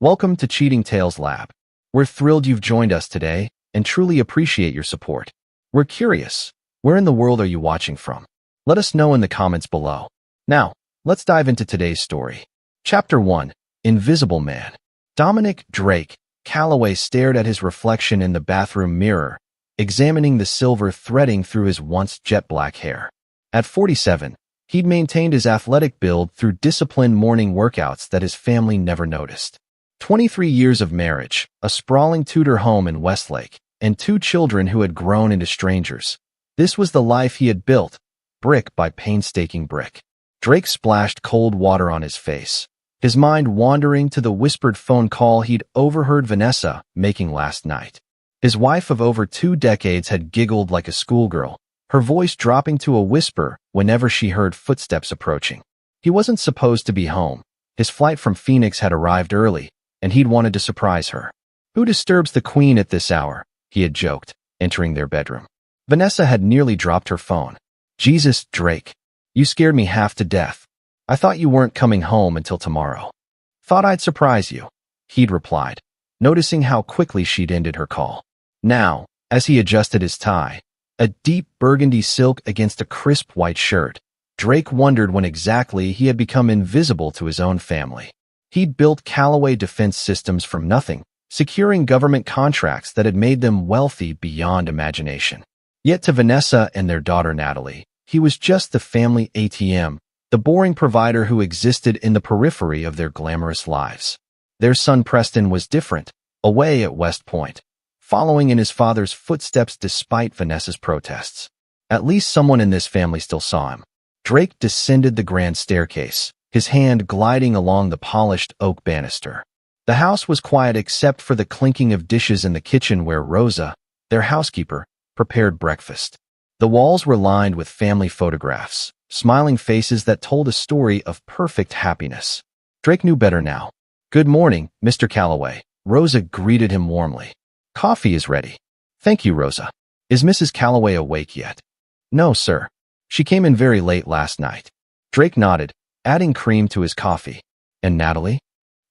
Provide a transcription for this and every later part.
Welcome to Cheating Tales Lab. We're thrilled you've joined us today and truly appreciate your support. We're curious, where in the world are you watching from? Let us know in the comments below. Now, let's dive into today's story. Chapter 1. Invisible Man. Dominic Drake Calloway stared at his reflection in the bathroom mirror, examining the silver threading through his once jet-black hair. At 47, he'd maintained his athletic build through disciplined morning workouts that his family never noticed. 23 years of marriage, a sprawling Tudor home in Westlake, and 2 children who had grown into strangers. This was the life he had built, brick by painstaking brick. Drake splashed cold water on his face, his mind wandering to the whispered phone call he'd overheard Vanessa making last night. His wife of over 2 decades had giggled like a schoolgirl, her voice dropping to a whisper whenever she heard footsteps approaching. He wasn't supposed to be home. His flight from Phoenix had arrived early, and he'd wanted to surprise her. "Who disturbs the queen at this hour?" he had joked, entering their bedroom. Vanessa had nearly dropped her phone. "Jesus, Drake. You scared me half to death. I thought you weren't coming home until tomorrow." "Thought I'd surprise you," he'd replied, noticing how quickly she'd ended her call. Now, as he adjusted his tie, a deep burgundy silk against a crisp white shirt, Drake wondered when exactly he had become invisible to his own family. He'd built Calloway Defense Systems from nothing, securing government contracts that had made them wealthy beyond imagination. Yet to Vanessa and their daughter Natalie, he was just the family ATM, the boring provider who existed in the periphery of their glamorous lives. Their son Preston was different, away at West Point, following in his father's footsteps despite Vanessa's protests. At least someone in this family still saw him. Drake descended the grand staircase, his hand gliding along the polished oak banister. The house was quiet except for the clinking of dishes in the kitchen where Rosa, their housekeeper, prepared breakfast. The walls were lined with family photographs, smiling faces that told a story of perfect happiness. Drake knew better now. "Good morning, Mr. Calloway," Rosa greeted him warmly. "Coffee is ready." "Thank you, Rosa. Is Mrs. Calloway awake yet?" "No, sir. She came in very late last night." Drake nodded, adding cream to his coffee. "And Natalie?"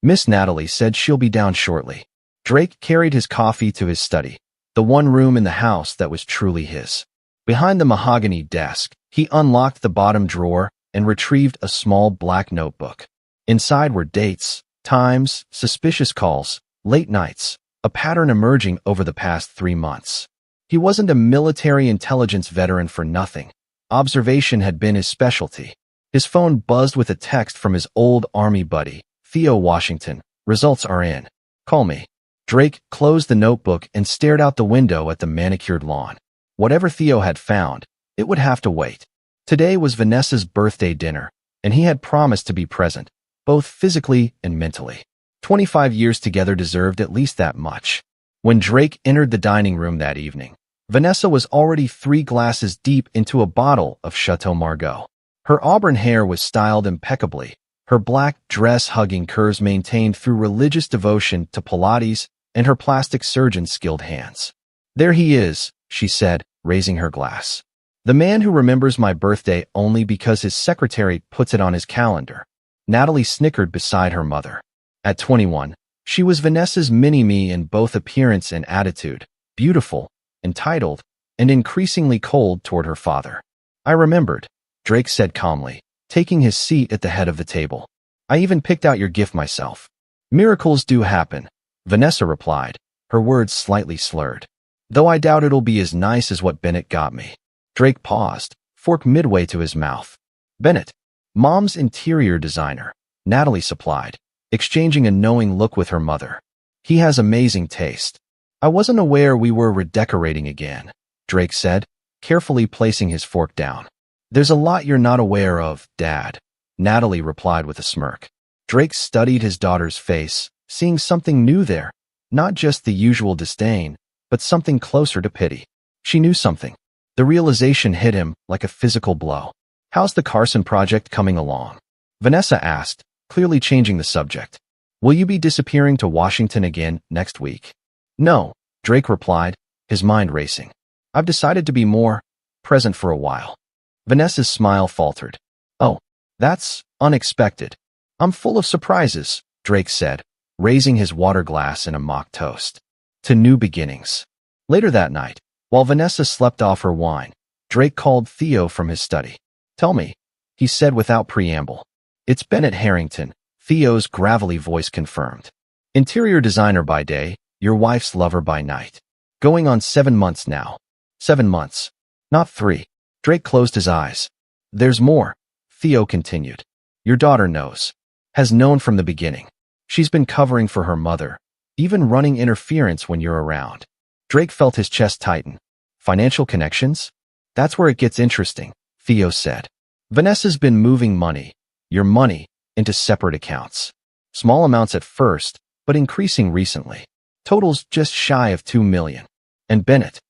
"Miss Natalie said she'll be down shortly." Drake carried his coffee to his study, the one room in the house that was truly his. Behind the mahogany desk, he unlocked the bottom drawer and retrieved a small black notebook. Inside were dates, times, suspicious calls, late nights, a pattern emerging over the past 3 months. He wasn't a military intelligence veteran for nothing. Observation had been his specialty. His phone buzzed with a text from his old army buddy, Theo Washington. "Results are in. Call me." Drake closed the notebook and stared out the window at the manicured lawn. Whatever Theo had found, it would have to wait. Today was Vanessa's birthday dinner, and he had promised to be present, both physically and mentally. 25 years together deserved at least that much. When Drake entered the dining room that evening, Vanessa was already 3 glasses deep into a bottle of Chateau Margaux. Her auburn hair was styled impeccably, her black dress hugging curves maintained through religious devotion to Pilates and her plastic surgeon's skilled hands. "There he is," she said, raising her glass. "The man who remembers my birthday only because his secretary puts it on his calendar." Natalie snickered beside her mother. At 21, she was Vanessa's mini-me in both appearance and attitude, beautiful, entitled, and increasingly cold toward her father. "I remembered," Drake said calmly, taking his seat at the head of the table. "I even picked out your gift myself." "Miracles do happen," Vanessa replied, her words slightly slurred. "Though I doubt it'll be as nice as what Bennett got me." Drake paused, fork midway to his mouth. "Bennett, Mom's interior designer," Natalie supplied, exchanging a knowing look with her mother. "He has amazing taste." "I wasn't aware we were redecorating again," Drake said, carefully placing his fork down. "There's a lot you're not aware of, Dad," Natalie replied with a smirk. Drake studied his daughter's face, seeing something new there, not just the usual disdain, but something closer to pity. She knew something. The realization hit him like a physical blow. "How's the Carson project coming along?" Vanessa asked, clearly changing the subject. "Will you be disappearing to Washington again next week?" "No," Drake replied, his mind racing. "I've decided to be more present for a while." Vanessa's smile faltered. "Oh, that's unexpected." "I'm full of surprises," Drake said, raising his water glass in a mock toast. To new beginnings. Later that night, while Vanessa slept off her wine, Drake called Theo from his study. "Tell me," he said without preamble. "It's Bennett Harrington," Theo's gravelly voice confirmed. "Interior designer by day, your wife's lover by night. Going on 7 months now." 7 months. Not 3. Drake closed his eyes. "There's more," Theo continued. "Your daughter knows. Has known from the beginning. She's been covering for her mother, even running interference when you're around." Drake felt his chest tighten. "Financial connections? That's where it gets interesting," Theo said. "Vanessa's been moving money, your money, into separate accounts. Small amounts at first, but increasing recently. Totals just shy of 2 million. And Bennett,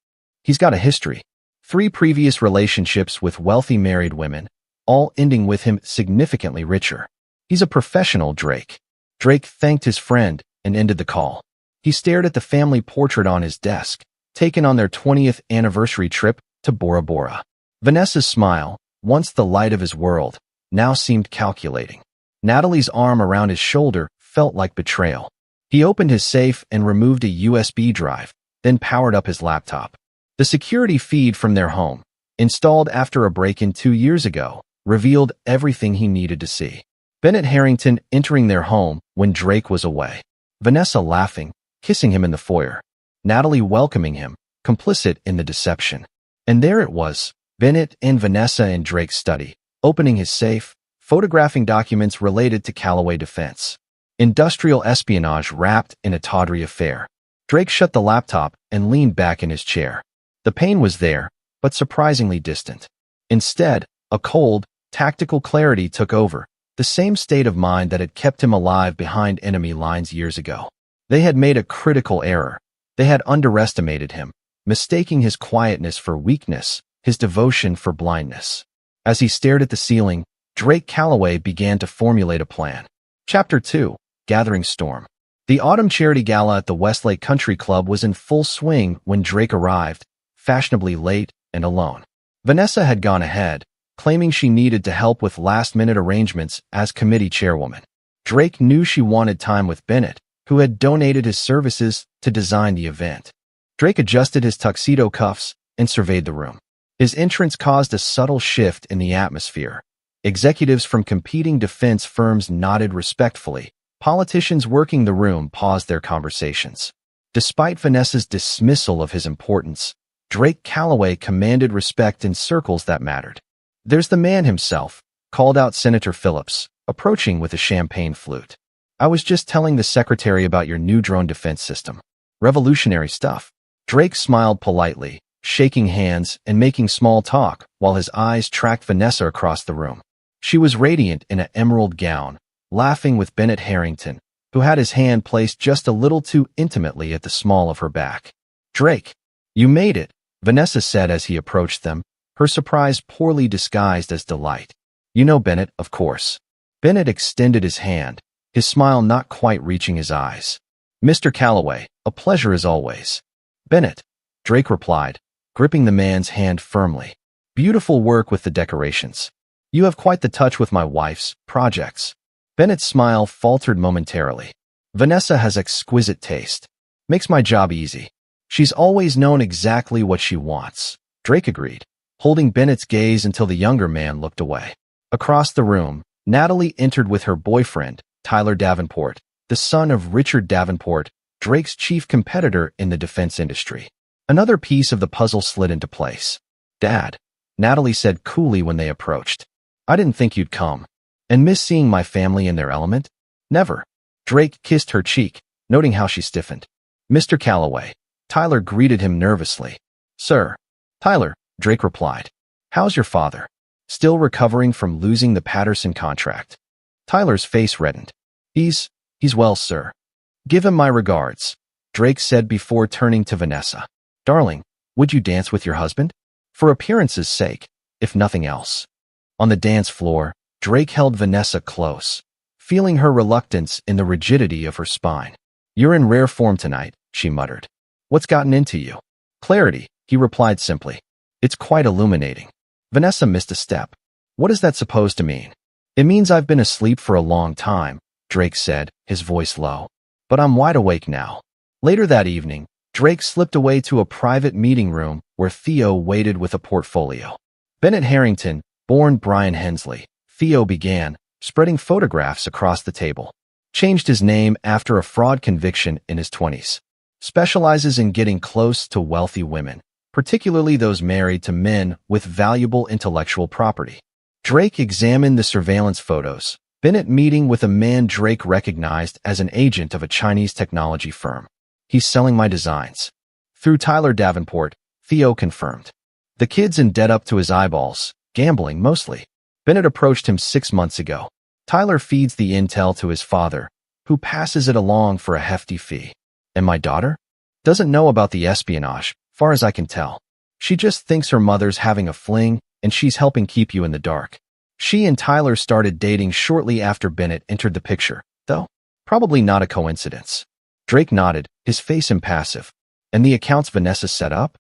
he's got a history. 3 previous relationships with wealthy married women, all ending with him significantly richer. He's a professional, Drake." Drake thanked his friend and ended the call. He stared at the family portrait on his desk, taken on their 20th anniversary trip to Bora Bora. Vanessa's smile, once the light of his world, now seemed calculating. Natalie's arm around his shoulder felt like betrayal. He opened his safe and removed a USB drive, then powered up his laptop. The security feed from their home, installed after a break-in 2 years ago, revealed everything he needed to see. Bennett Harrington entering their home when Drake was away. Vanessa laughing, kissing him in the foyer. Natalie welcoming him, complicit in the deception. And there it was, Bennett and Vanessa in Drake's study, opening his safe, photographing documents related to Callaway Defense. Industrial espionage wrapped in a tawdry affair. Drake shut the laptop and leaned back in his chair. The pain was there, but surprisingly distant. Instead, a cold, tactical clarity took over, the same state of mind that had kept him alive behind enemy lines years ago. They had made a critical error. They had underestimated him, mistaking his quietness for weakness, his devotion for blindness. As he stared at the ceiling, Drake Callaway began to formulate a plan. Chapter 2, Gathering Storm. The autumn charity gala at the Westlake Country Club was in full swing when Drake arrived, fashionably late and alone. Vanessa had gone ahead, claiming she needed to help with last-minute arrangements as committee chairwoman. Drake knew she wanted time with Bennett, who had donated his services to design the event. Drake adjusted his tuxedo cuffs and surveyed the room. His entrance caused a subtle shift in the atmosphere. Executives from competing defense firms nodded respectfully. Politicians working the room paused their conversations. Despite Vanessa's dismissal of his importance, Drake Callaway commanded respect in circles that mattered. "There's the man himself," called out Senator Phillips, approaching with a champagne flute. "I was just telling the secretary about your new drone defense system. Revolutionary stuff." Drake smiled politely, shaking hands and making small talk while his eyes tracked Vanessa across the room. She was radiant in an emerald gown, laughing with Bennett Harrington, who had his hand placed just a little too intimately at the small of her back. "Drake, you made it," Vanessa said as he approached them, her surprise poorly disguised as delight. "You know Bennett, of course." Bennett extended his hand, his smile not quite reaching his eyes. "Mr. Callaway, a pleasure as always." "Bennett," Drake replied, gripping the man's hand firmly. "Beautiful work with the decorations. You have quite the touch with my wife's projects." Bennett's smile faltered momentarily. "Vanessa has exquisite taste. Makes my job easy. She's always known exactly what she wants," Drake agreed, holding Bennett's gaze until the younger man looked away. Across the room, Natalie entered with her boyfriend, Tyler Davenport, the son of Richard Davenport, Drake's chief competitor in the defense industry. Another piece of the puzzle slid into place. "Dad," Natalie said coolly when they approached. "I didn't think you'd come. And miss seeing my family in their element?" "Never." Drake kissed her cheek, noting how she stiffened. "Mr. Callaway." Tyler greeted him nervously. "Sir." "Tyler," Drake replied. "How's your father?" "Still recovering from losing the Patterson contract." Tyler's face reddened. He's well, sir. Give him my regards," Drake said before turning to Vanessa. "Darling, would you dance with your husband? For appearance's sake, if nothing else." On the dance floor, Drake held Vanessa close, feeling her reluctance in the rigidity of her spine. "You're in rare form tonight," she muttered. "What's gotten into you?" "Clarity," he replied simply. "It's quite illuminating." Vanessa missed a step. "What is that supposed to mean?" "It means I've been asleep for a long time," Drake said, his voice low. but I'm wide awake now. Later that evening, Drake slipped away to a private meeting room where Theo waited with a portfolio. Bennett Harrington, born Brian Hensley, Theo began, spreading photographs across the table. Changed his name after a fraud conviction in his 20s. Specializes in getting close to wealthy women, particularly those married to men with valuable intellectual property. Drake examined the surveillance photos. Bennett meeting with a man Drake recognized as an agent of a Chinese technology firm. He's selling my designs. Through Tyler Davenport, Theo confirmed. The kid's in debt up to his eyeballs, gambling mostly. Bennett approached him 6 months ago. Tyler feeds the intel to his father, who passes it along for a hefty fee. And my daughter? Doesn't know about the espionage, far as I can tell. She just thinks her mother's having a fling, and she's helping keep you in the dark. She and Tyler started dating shortly after Bennett entered the picture, though. Probably not a coincidence. Drake nodded, his face impassive. And the accounts Vanessa set up?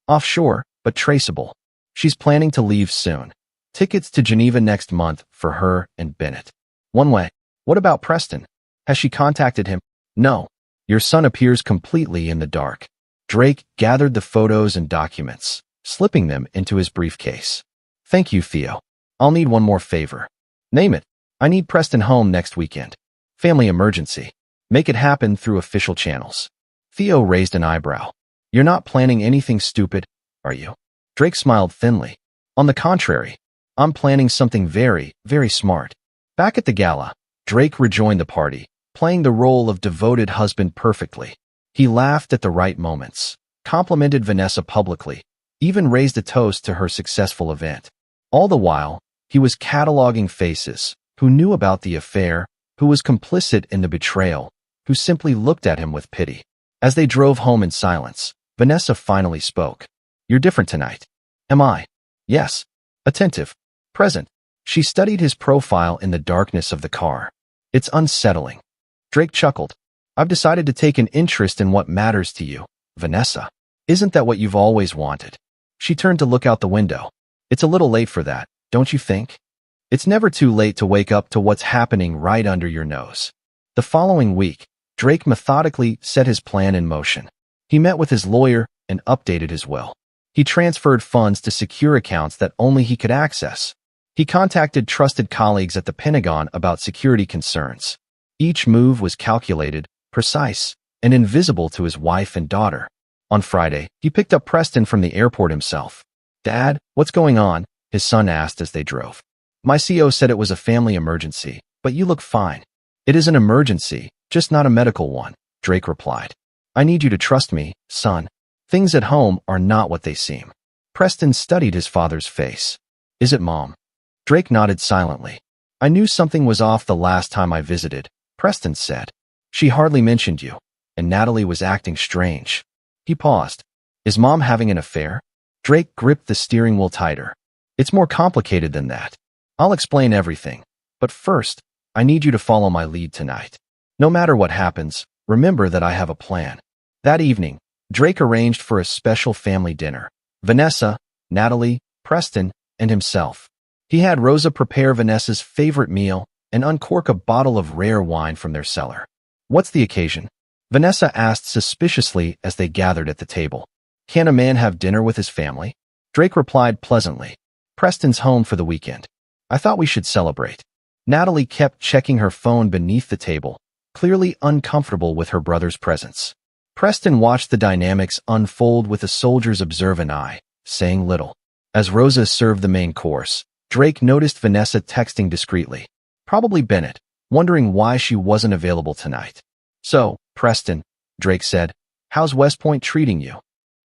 Offshore, but traceable. She's planning to leave soon. Tickets to Geneva next month for her and Bennett. One way. What about Preston? Has she contacted him? No. Your son appears completely in the dark. Drake gathered the photos and documents, slipping them into his briefcase. Thank you, Theo. I'll need one more favor. Name it. I need Preston home next weekend. Family emergency. Make it happen through official channels. Theo raised an eyebrow. You're not planning anything stupid, are you? Drake smiled thinly. On the contrary, I'm planning something very, very smart. Back at the gala, Drake rejoined the party, playing the role of devoted husband perfectly. He laughed at the right moments, complimented Vanessa publicly, even raised a toast to her successful event. All the while, he was cataloging faces, who knew about the affair, who was complicit in the betrayal, who simply looked at him with pity. As they drove home in silence, Vanessa finally spoke. You're different tonight. Am I? Yes. Attentive. Present. She studied his profile in the darkness of the car. It's unsettling. Drake chuckled. I've decided to take an interest in what matters to you, Vanessa. Isn't that what you've always wanted? She turned to look out the window. It's a little late for that, don't you think? It's never too late to wake up to what's happening right under your nose. The following week, Drake methodically set his plan in motion. He met with his lawyer and updated his will. He transferred funds to secure accounts that only he could access. He contacted trusted colleagues at the Pentagon about security concerns. Each move was calculated, precise, and invisible to his wife and daughter. On Friday, he picked up Preston from the airport himself. Dad, what's going on? His son asked as they drove. My CO said it was a family emergency, but you look fine. It is an emergency, just not a medical one, Drake replied. I need you to trust me, son. Things at home are not what they seem. Preston studied his father's face. Is it Mom? Drake nodded silently. I knew something was off the last time I visited, Preston said. She hardly mentioned you, and Natalie was acting strange. He paused. Is Mom having an affair? Drake gripped the steering wheel tighter. It's more complicated than that. I'll explain everything, but first, I need you to follow my lead tonight. No matter what happens, remember that I have a plan. That evening, Drake arranged for a special family dinner. Vanessa, Natalie, Preston, and himself. He had Rosa prepare Vanessa's favorite meal and uncork a bottle of rare wine from their cellar. What's the occasion? Vanessa asked suspiciously as they gathered at the table. Can a man have dinner with his family? Drake replied pleasantly. Preston's home for the weekend. I thought we should celebrate. Natalie kept checking her phone beneath the table, clearly uncomfortable with her brother's presence. Preston watched the dynamics unfold with a soldier's observant eye, saying little. As Rosa served the main course, Drake noticed Vanessa texting discreetly. Probably Bennett, wondering why she wasn't available tonight. So, Preston, Drake said, how's West Point treating you?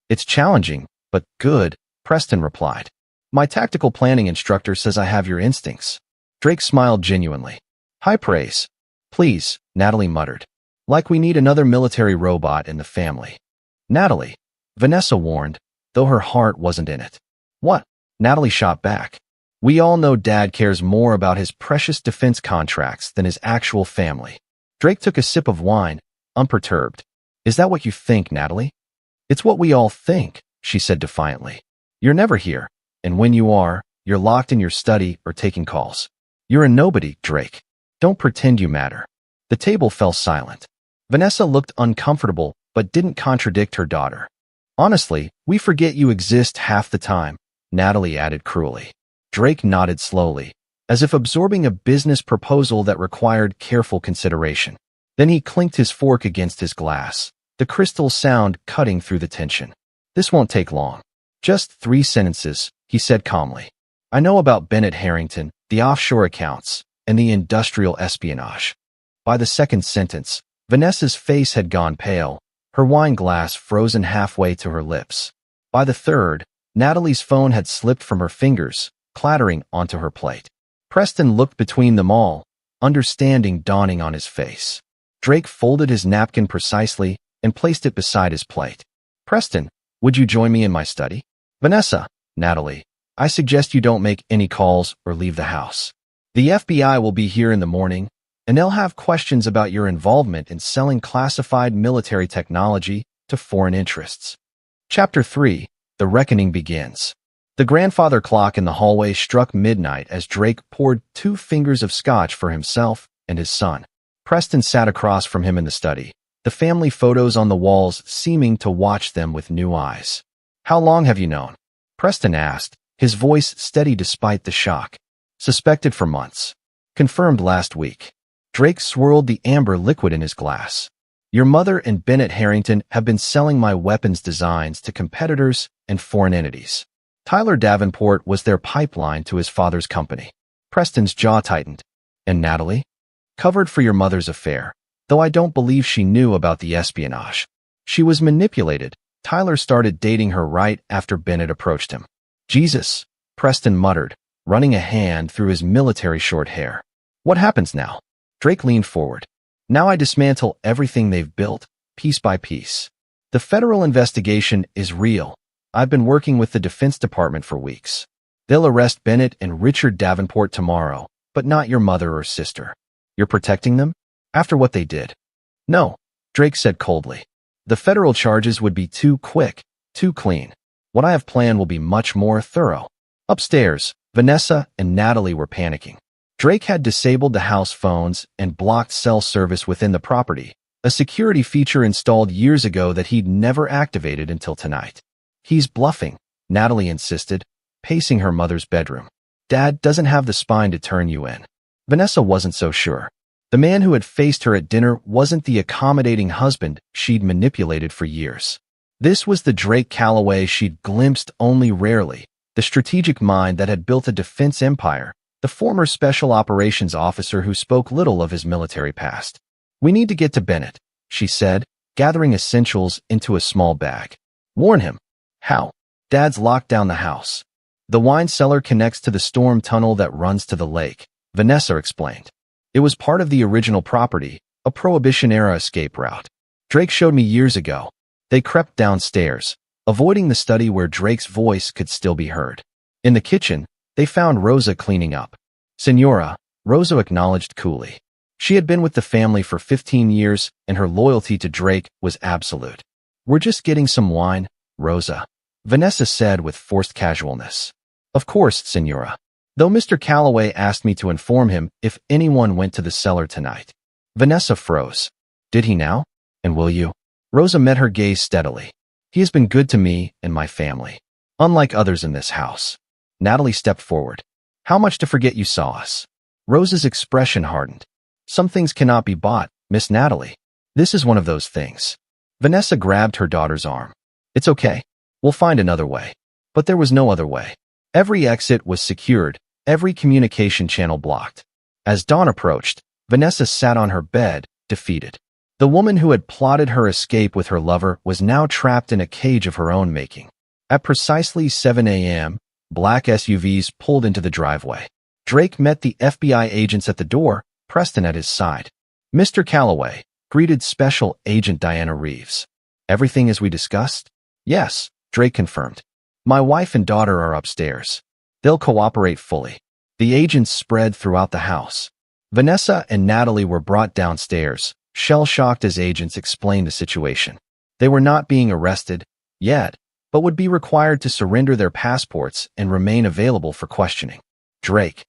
It's challenging, but good, Preston replied. My tactical planning instructor says I have your instincts. Drake smiled genuinely. High praise. Please, Natalie muttered. Like we need another military robot in the family. Natalie, Vanessa warned, though her heart wasn't in it. What? Natalie shot back. We all know Dad cares more about his precious defense contracts than his actual family. Drake took a sip of wine, unperturbed. Is that what you think, Natalie? It's what we all think, she said defiantly. You're never here, and when you are, you're locked in your study or taking calls. You're a nobody, Drake. Don't pretend you matter. The table fell silent. Vanessa looked uncomfortable but didn't contradict her daughter. Honestly, we forget you exist half the time, Natalie added cruelly. Drake nodded slowly, as if absorbing a business proposal that required careful consideration. Then he clinked his fork against his glass, the crystal sound cutting through the tension. This won't take long. Just 3 sentences, he said calmly. I know about Bennett Harrington, the offshore accounts, and the industrial espionage. By the second sentence, Vanessa's face had gone pale, her wine glass frozen halfway to her lips. By the third, Natalie's phone had slipped from her fingers, clattering onto her plate. Preston looked between them all, understanding dawning on his face. Drake folded his napkin precisely and placed it beside his plate. Preston, would you join me in my study? Vanessa, Natalie, I suggest you don't make any calls or leave the house. The FBI will be here in the morning, and they'll have questions about your involvement in selling classified military technology to foreign interests. Chapter 3. The Reckoning Begins. The grandfather clock in the hallway struck midnight as Drake poured 2 fingers of scotch for himself and his son. Preston sat across from him in the study, the family photos on the walls seeming to watch them with new eyes. How long have you known? Preston asked, his voice steady despite the shock. Suspected for months. Confirmed last week. Drake swirled the amber liquid in his glass. Your mother and Bennett Harrington have been selling my weapons designs to competitors and foreign entities. Tyler Davenport was their pipeline to his father's company. Preston's jaw tightened. And Natalie? Covered for your mother's affair, though I don't believe she knew about the espionage. She was manipulated. Tyler started dating her right after Bennett approached him. Jesus, Preston muttered, running a hand through his military short hair. What happens now? Drake leaned forward. Now I dismantle everything they've built, piece by piece. The federal investigation is real. I've been working with the Defense Department for weeks. They'll arrest Bennett and Richard Davenport tomorrow, but not your mother or sister. You're protecting them? After what they did? No, Drake said coldly. The federal charges would be too quick, too clean. What I have planned will be much more thorough. Upstairs, Vanessa and Natalie were panicking. Drake had disabled the house phones and blocked cell service within the property, a security feature installed years ago that he'd never activated until tonight. He's bluffing, Natalie insisted, pacing her mother's bedroom. Dad doesn't have the spine to turn you in. Vanessa wasn't so sure. The man who had faced her at dinner wasn't the accommodating husband she'd manipulated for years. This was the Drake Calloway she'd glimpsed only rarely, the strategic mind that had built a defense empire, the former special operations officer who spoke little of his military past. We need to get to Bennett, she said, gathering essentials into a small bag. Warn him. How? Dad's locked down the house. The wine cellar connects to the storm tunnel that runs to the lake, Vanessa explained. It was part of the original property, a Prohibition-era escape route. Drake showed me years ago. They crept downstairs, avoiding the study where Drake's voice could still be heard. In the kitchen, they found Rosa cleaning up. Senora, Rosa acknowledged coolly. She had been with the family for 15 years, and her loyalty to Drake was absolute. We're just getting some wine, Rosa, Vanessa said with forced casualness. Of course, Senora. Though Mr. Calloway asked me to inform him if anyone went to the cellar tonight. Vanessa froze. Did he now? And will you? Rosa met her gaze steadily. He has been good to me and my family. Unlike others in this house. Natalie stepped forward. How much to forget you saw us? Rosa's expression hardened. Some things cannot be bought, Miss Natalie. This is one of those things. Vanessa grabbed her daughter's arm. It's okay. We'll find another way. But there was no other way. Every exit was secured, every communication channel blocked. As dawn approached, Vanessa sat on her bed, defeated. The woman who had plotted her escape with her lover was now trapped in a cage of her own making. At precisely 7 a.m., black SUVs pulled into the driveway. Drake met the FBI agents at the door, Preston at his side. Mr. Calloway, greeted Special Agent Diana Reeves. Everything as we discussed? Yes, Drake confirmed. My wife and daughter are upstairs. They'll cooperate fully. The agents spread throughout the house. Vanessa and Natalie were brought downstairs, shell-shocked as agents explained the situation. They were not being arrested, yet, but would be required to surrender their passports and remain available for questioning. Drake.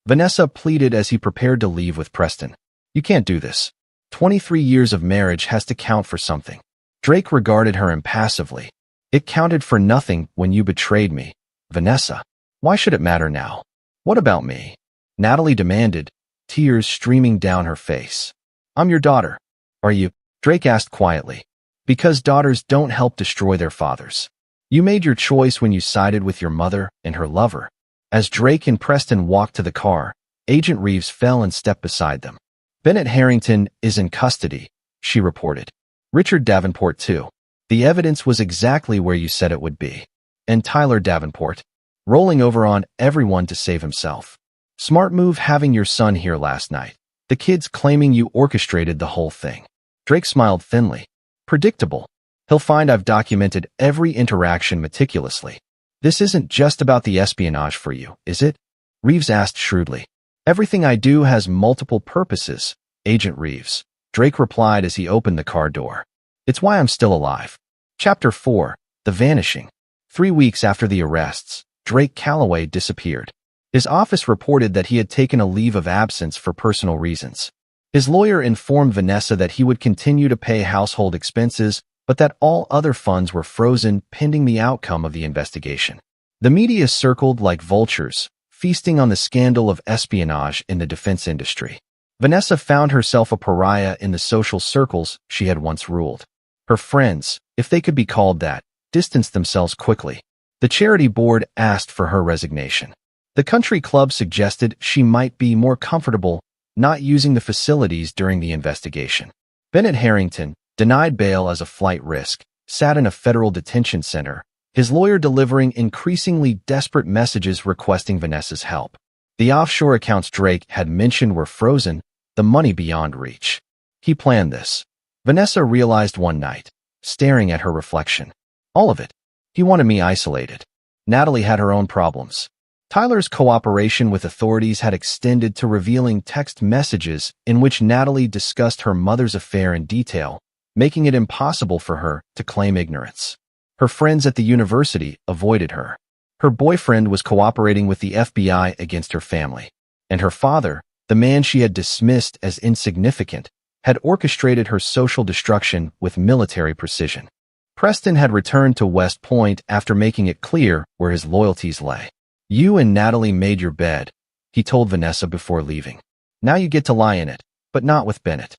Vanessa pleaded as he prepared to leave with Preston. You can't do this. 23 years of marriage has to count for something. Drake regarded her impassively. It counted for nothing when you betrayed me, Vanessa. Why should it matter now? What about me? Natalie demanded, tears streaming down her face. I'm your daughter. Are you? Drake asked quietly. Because daughters don't help destroy their fathers. You made your choice when you sided with your mother and her lover. As Drake and Preston walked to the car, Agent Reeves fell and stepped beside them. Bennett Harrington is in custody, she reported. Richard Davenport too. The evidence was exactly where you said it would be. And Tyler Davenport, rolling over on everyone to save himself. Smart move having your son here last night. The kid's claiming you orchestrated the whole thing. Drake smiled thinly. Predictable. He'll find I've documented every interaction meticulously. This isn't just about the espionage for you, is it? Reeves asked shrewdly. Everything I do has multiple purposes, Agent Reeves. Drake replied as he opened the car door. It's why I'm still alive. Chapter 4. The Vanishing. 3 weeks after the arrests, Drake Calloway disappeared. His office reported that he had taken a leave of absence for personal reasons. His lawyer informed Vanessa that he would continue to pay household expenses, but that all other funds were frozen pending the outcome of the investigation. The media circled like vultures, feasting on the scandal of espionage in the defense industry. Vanessa found herself a pariah in the social circles she had once ruled. Her friends, if they could be called that, distanced themselves quickly. The charity board asked for her resignation. The country club suggested she might be more comfortable not using the facilities during the investigation. Bennett Harrington, denied bail as a flight risk, sat in a federal detention center, his lawyer delivering increasingly desperate messages requesting Vanessa's help. The offshore accounts Drake had mentioned were frozen, the money beyond reach. He planned this. Vanessa realized one night, staring at her reflection. All of it. He wanted me isolated. Natalie had her own problems. Tyler's cooperation with authorities had extended to revealing text messages in which Natalie discussed her mother's affair in detail, making it impossible for her to claim ignorance. Her friends at the university avoided her. Her boyfriend was cooperating with the FBI against her family. And her father, the man she had dismissed as insignificant, had orchestrated her social destruction with military precision. Preston had returned to West Point after making it clear where his loyalties lay. You and Natalie made your bed, he told Vanessa before leaving. Now you get to lie in it, but not with Bennett.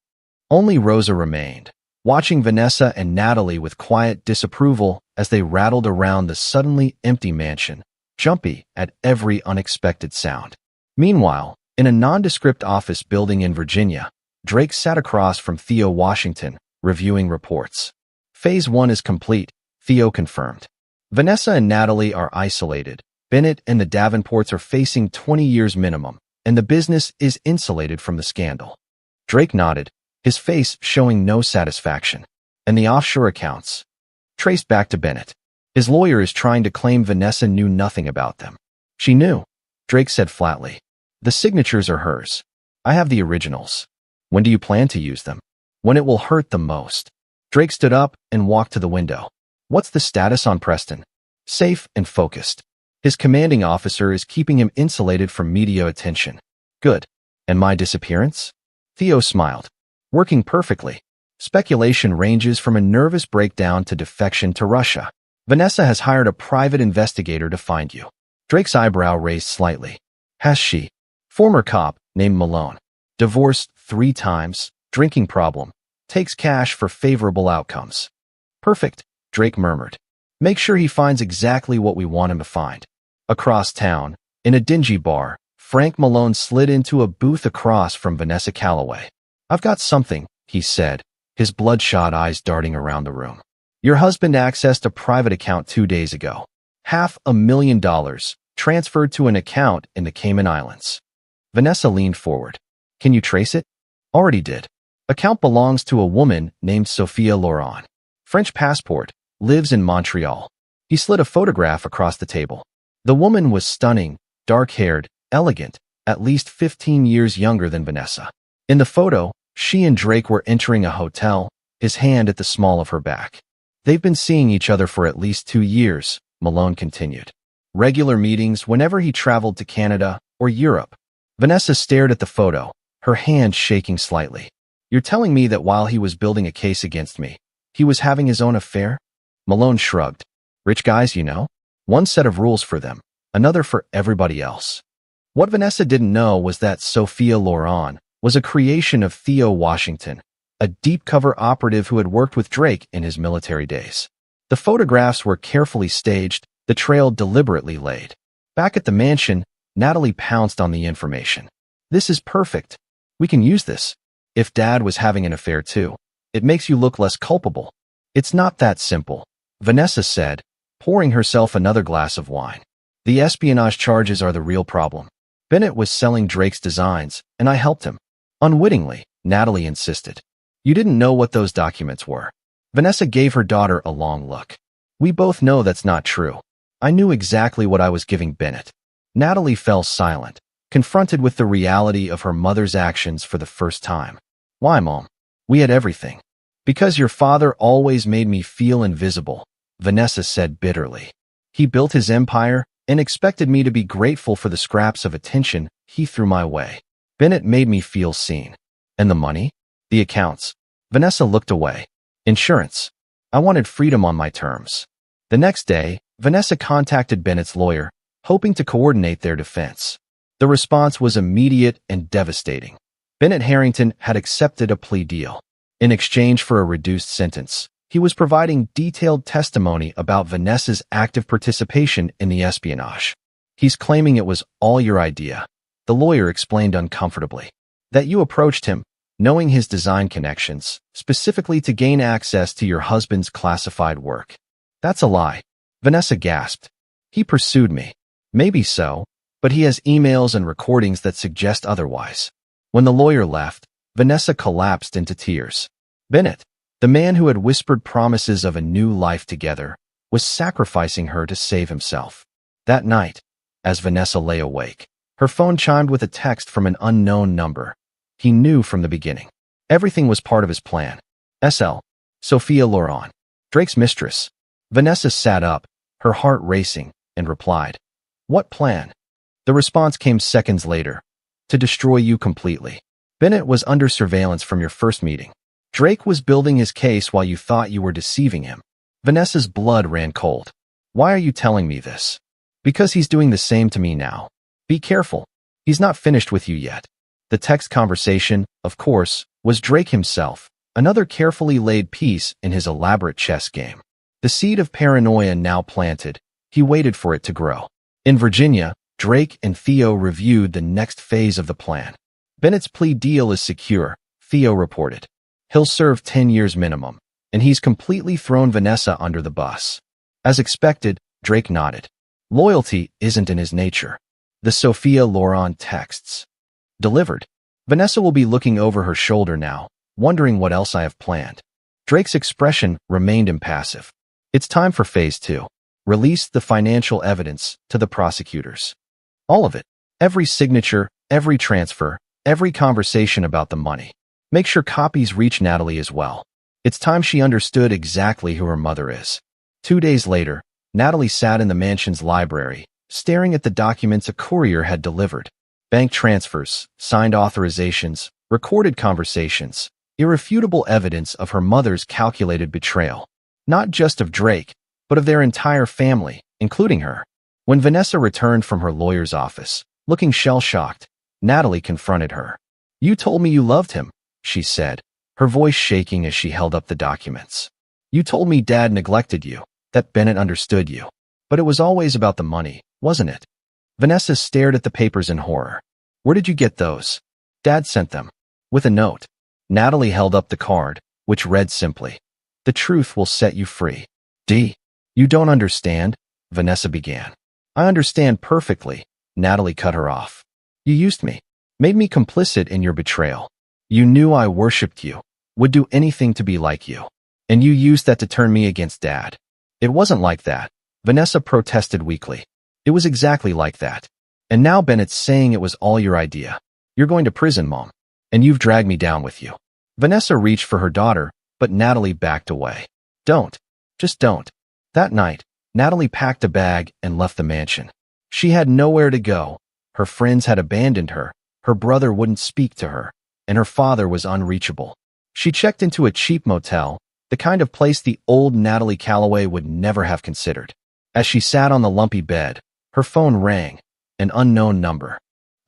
Only Rosa remained, watching Vanessa and Natalie with quiet disapproval as they rattled around the suddenly empty mansion, jumpy at every unexpected sound. Meanwhile, in a nondescript office building in Virginia, Drake sat across from Theo Washington, reviewing reports. Phase 1 is complete, Theo confirmed. Vanessa and Natalie are isolated. Bennett and the Davenports are facing 20 years minimum, and the business is insulated from the scandal. Drake nodded, his face showing no satisfaction. And the offshore accounts? Traced back to Bennett. His lawyer is trying to claim Vanessa knew nothing about them. She knew, Drake said flatly. The signatures are hers. I have the originals. When do you plan to use them? When it will hurt the most. Drake stood up and walked to the window. What's the status on Preston? Safe and focused. His commanding officer is keeping him insulated from media attention. Good. And my disappearance? Theo smiled. Working perfectly. Speculation ranges from a nervous breakdown to defection to Russia. Vanessa has hired a private investigator to find you. Drake's eyebrow raised slightly. Has she? Former cop, named Malone. Divorced 3 times, drinking problem. Takes cash for favorable outcomes. Perfect, Drake murmured. Make sure he finds exactly what we want him to find. Across town, in a dingy bar, Frank Malone slid into a booth across from Vanessa Calloway. I've got something, he said, his bloodshot eyes darting around the room. Your husband accessed a private account 2 days ago. $500,000, transferred to an account in the Cayman Islands. Vanessa leaned forward. Can you trace it? Already did. Account belongs to a woman named Sophia Laurent. French passport, lives in Montreal. He slid a photograph across the table. The woman was stunning, dark-haired, elegant, at least 15 years younger than Vanessa. In the photo, she and Drake were entering a hotel, his hand at the small of her back. They've been seeing each other for at least 2 years, Malone continued. Regular meetings whenever he traveled to Canada or Europe. Vanessa stared at the photo, her hand shaking slightly. You're telling me that while he was building a case against me, he was having his own affair? Malone shrugged. Rich guys, you know? One set of rules for them, another for everybody else. What Vanessa didn't know was that Sophia Loren was a creation of Theo Washington, a deep-cover operative who had worked with Drake in his military days. The photographs were carefully staged, the trail deliberately laid. Back at the mansion, Natalie pounced on the information. This is perfect. We can use this. If Dad was having an affair too, it makes you look less culpable. It's not that simple, Vanessa said, pouring herself another glass of wine. The espionage charges are the real problem. Bennett was selling Drake's designs, and I helped him. Unwittingly, Natalie insisted. You didn't know what those documents were. Vanessa gave her daughter a long look. We both know that's not true. I knew exactly what I was giving Bennett. Natalie fell silent, confronted with the reality of her mother's actions for the first time. Why, Mom? We had everything. Because your father always made me feel invisible, Vanessa said bitterly. He built his empire and expected me to be grateful for the scraps of attention he threw my way. Bennett made me feel seen. And the money? The accounts. Vanessa looked away. Insurance. I wanted freedom on my terms. The next day, Vanessa contacted Bennett's lawyer, hoping to coordinate their defense. The response was immediate and devastating. Bennett Harrington had accepted a plea deal. In exchange for a reduced sentence, he was providing detailed testimony about Vanessa's active participation in the espionage. He's claiming it was all your idea, the lawyer explained uncomfortably. That you approached him, knowing his design connections, specifically to gain access to your husband's classified work. That's a lie, Vanessa gasped. He pursued me. Maybe so, but he has emails and recordings that suggest otherwise. When the lawyer left, Vanessa collapsed into tears. Bennett, the man who had whispered promises of a new life together, was sacrificing her to save himself. That night, as Vanessa lay awake, her phone chimed with a text from an unknown number. He knew from the beginning. Everything was part of his plan. SL. Sophia Loren. Drake's mistress. Vanessa sat up, her heart racing, and replied, What plan? The response came seconds later. To destroy you completely. Bennett was under surveillance from your first meeting. Drake was building his case while you thought you were deceiving him. Vanessa's blood ran cold. Why are you telling me this? Because he's doing the same to me now. Be careful. He's not finished with you yet. The text conversation, of course, was Drake himself, another carefully laid piece in his elaborate chess game. The seed of paranoia now planted, he waited for it to grow. In Virginia, Drake and Theo reviewed the next phase of the plan. Bennett's plea deal is secure, Theo reported. He'll serve 10 years minimum, and he's completely thrown Vanessa under the bus. As expected, Drake nodded. Loyalty isn't in his nature. The Sophia Loren texts. Delivered. Vanessa will be looking over her shoulder now, wondering what else I have planned. Drake's expression remained impassive. It's time for phase 2. Release the financial evidence to the prosecutors. All of it. Every signature, every transfer, every conversation about the money. Make sure copies reach Natalie as well. It's time she understood exactly who her mother is. 2 days later, Natalie sat in the mansion's library, staring at the documents a courier had delivered. Bank transfers, signed authorizations, recorded conversations, irrefutable evidence of her mother's calculated betrayal. Not just of Drake, but of their entire family, including her. When Vanessa returned from her lawyer's office, looking shell-shocked, Natalie confronted her. You told me you loved him, she said, her voice shaking as she held up the documents. You told me Dad neglected you, that Bennett understood you. But it was always about the money, wasn't it? Vanessa stared at the papers in horror. Where did you get those? Dad sent them. With a note. Natalie held up the card, which read simply, The truth will set you free. D. You don't understand, Vanessa began. I understand perfectly, Natalie cut her off. You used me, made me complicit in your betrayal. You knew I worshipped you, would do anything to be like you. And you used that to turn me against Dad. It wasn't like that, Vanessa protested weakly. It was exactly like that. And now Bennett's saying it was all your idea. You're going to prison, Mom. And you've dragged me down with you. Vanessa reached for her daughter, but Natalie backed away. Don't. Just don't. That night, Natalie packed a bag and left the mansion. She had nowhere to go. Her friends had abandoned her, her brother wouldn't speak to her, and her father was unreachable. She checked into a cheap motel, the kind of place the old Natalie Calloway would never have considered. As she sat on the lumpy bed, her phone rang, an unknown number.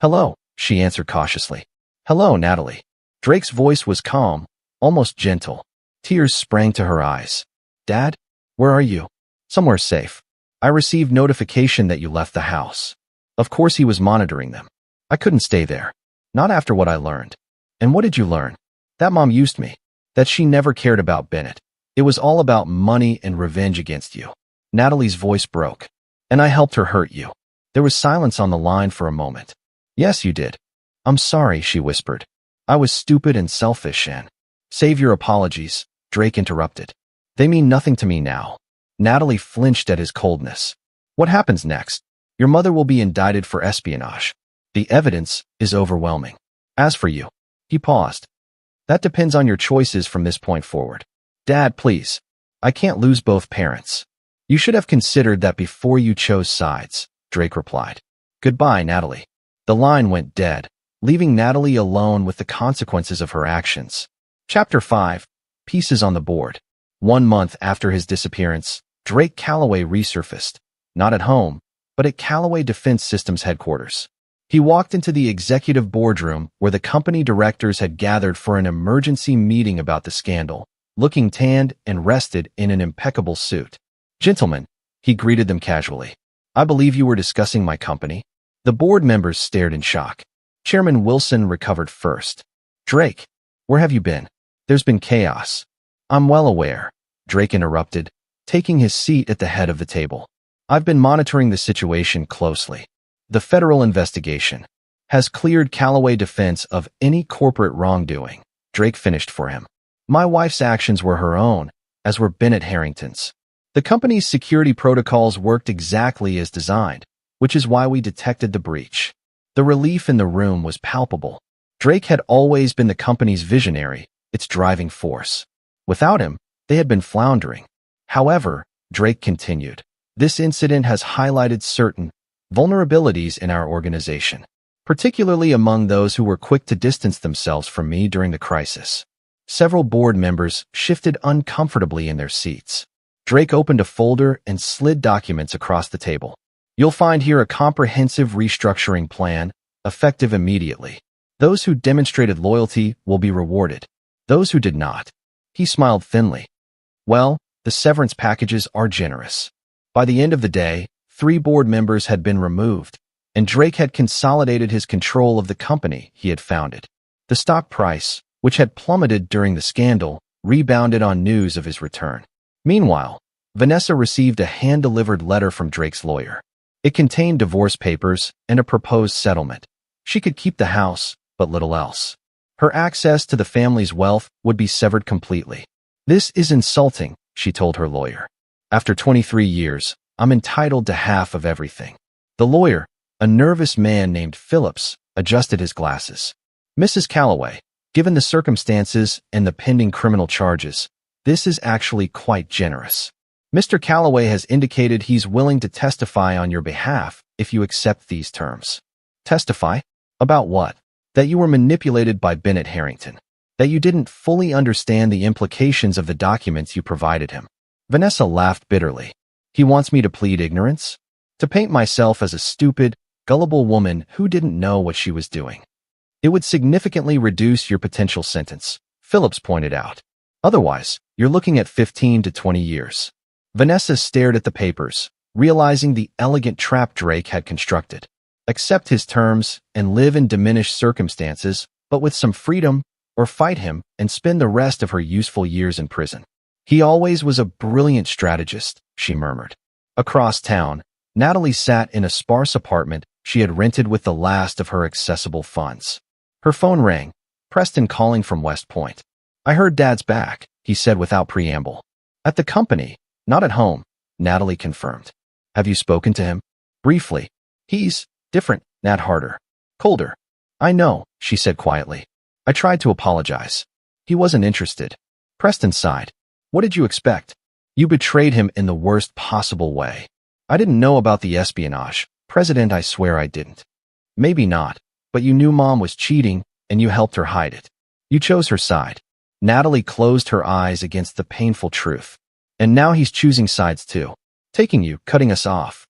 "Hello," she answered cautiously. "Hello, Natalie." Drake's voice was calm, almost gentle. Tears sprang to her eyes. "Dad? Where are you?" "Somewhere safe. I received notification that you left the house." Of course he was monitoring them. "I couldn't stay there. Not after what I learned." "And what did you learn?" "That Mom used me. That she never cared about Bennett. It was all about money and revenge against you." Natalie's voice broke. "And I helped her hurt you." There was silence on the line for a moment. "Yes, you did." "I'm sorry," she whispered. "I was stupid and selfish and—" "Save your apologies," Drake interrupted. "They mean nothing to me now." Natalie flinched at his coldness. "What happens next?" "Your mother will be indicted for espionage. The evidence is overwhelming. As for you—" He paused. "That depends on your choices from this point forward." "Dad, please. I can't lose both parents." "You should have considered that before you chose sides," Drake replied. "Goodbye, Natalie." The line went dead, leaving Natalie alone with the consequences of her actions. Chapter 5. Pieces on the board. 1 month after his disappearance, Drake Calloway resurfaced, not at home, but at Calloway Defense Systems headquarters. He walked into the executive boardroom where the company directors had gathered for an emergency meeting about the scandal, looking tanned and rested in an impeccable suit. "Gentlemen," he greeted them casually, "I believe you were discussing my company." The board members stared in shock. Chairman Wilson recovered first. "Drake, where have you been?" "There's been chaos." "I'm well aware," Drake interrupted, taking his seat at the head of the table. "I've been monitoring the situation closely. The federal investigation has cleared Calloway Defense of any corporate wrongdoing." Drake finished for him. "My wife's actions were her own, as were Bennett Harrington's. The company's security protocols worked exactly as designed, which is why we detected the breach." The relief in the room was palpable. Drake had always been the company's visionary, its driving force. Without him, they had been floundering. "However," Drake continued, "this incident has highlighted certain vulnerabilities in our organization, particularly among those who were quick to distance themselves from me during the crisis." Several board members shifted uncomfortably in their seats. Drake opened a folder and slid documents across the table. "You'll find here a comprehensive restructuring plan, effective immediately. Those who demonstrated loyalty will be rewarded. Those who did not—" He smiled thinly. "Well, the severance packages are generous." By the end of the day, 3 board members had been removed, and Drake had consolidated his control of the company he had founded. The stock price, which had plummeted during the scandal, rebounded on news of his return. Meanwhile, Vanessa received a hand-delivered letter from Drake's lawyer. It contained divorce papers and a proposed settlement. She could keep the house, but little else. Her access to the family's wealth would be severed completely. "This is insulting," she told her lawyer. "After 23 years, I'm entitled to half of everything." The lawyer, a nervous man named Phillips, adjusted his glasses. "Mrs. Calloway, given the circumstances and the pending criminal charges, this is actually quite generous. Mr. Calloway has indicated he's willing to testify on your behalf if you accept these terms." "Testify? About what?" "That you were manipulated by Bennett Harrington. That you didn't fully understand the implications of the documents you provided him." Vanessa laughed bitterly. "He wants me to plead ignorance? To paint myself as a stupid, gullible woman who didn't know what she was doing? It would significantly reduce your potential sentence," Phillips pointed out. "Otherwise, you're looking at 15 to 20 years. Vanessa stared at the papers, realizing the elegant trap Drake had constructed. Accept his terms and live in diminished circumstances, but with some freedom, or fight him and spend the rest of her useful years in prison. "He always was a brilliant strategist," she murmured. Across town, Natalie sat in a sparse apartment she had rented with the last of her accessible funds. Her phone rang, Preston calling from West Point. "I heard Dad's back," he said without preamble. "At the company, not at home," Natalie confirmed. "Have you spoken to him?" "Briefly. He's different, Nat, harder, colder." "I know," she said quietly. "I tried to apologize. He wasn't interested." Preston sighed. "What did you expect? You betrayed him in the worst possible way." "I didn't know about the espionage, President, I swear I didn't." "Maybe not, but you knew Mom was cheating, and you helped her hide it. You chose her side." Natalie closed her eyes against the painful truth. And now he's choosing sides too. Taking you, cutting us off.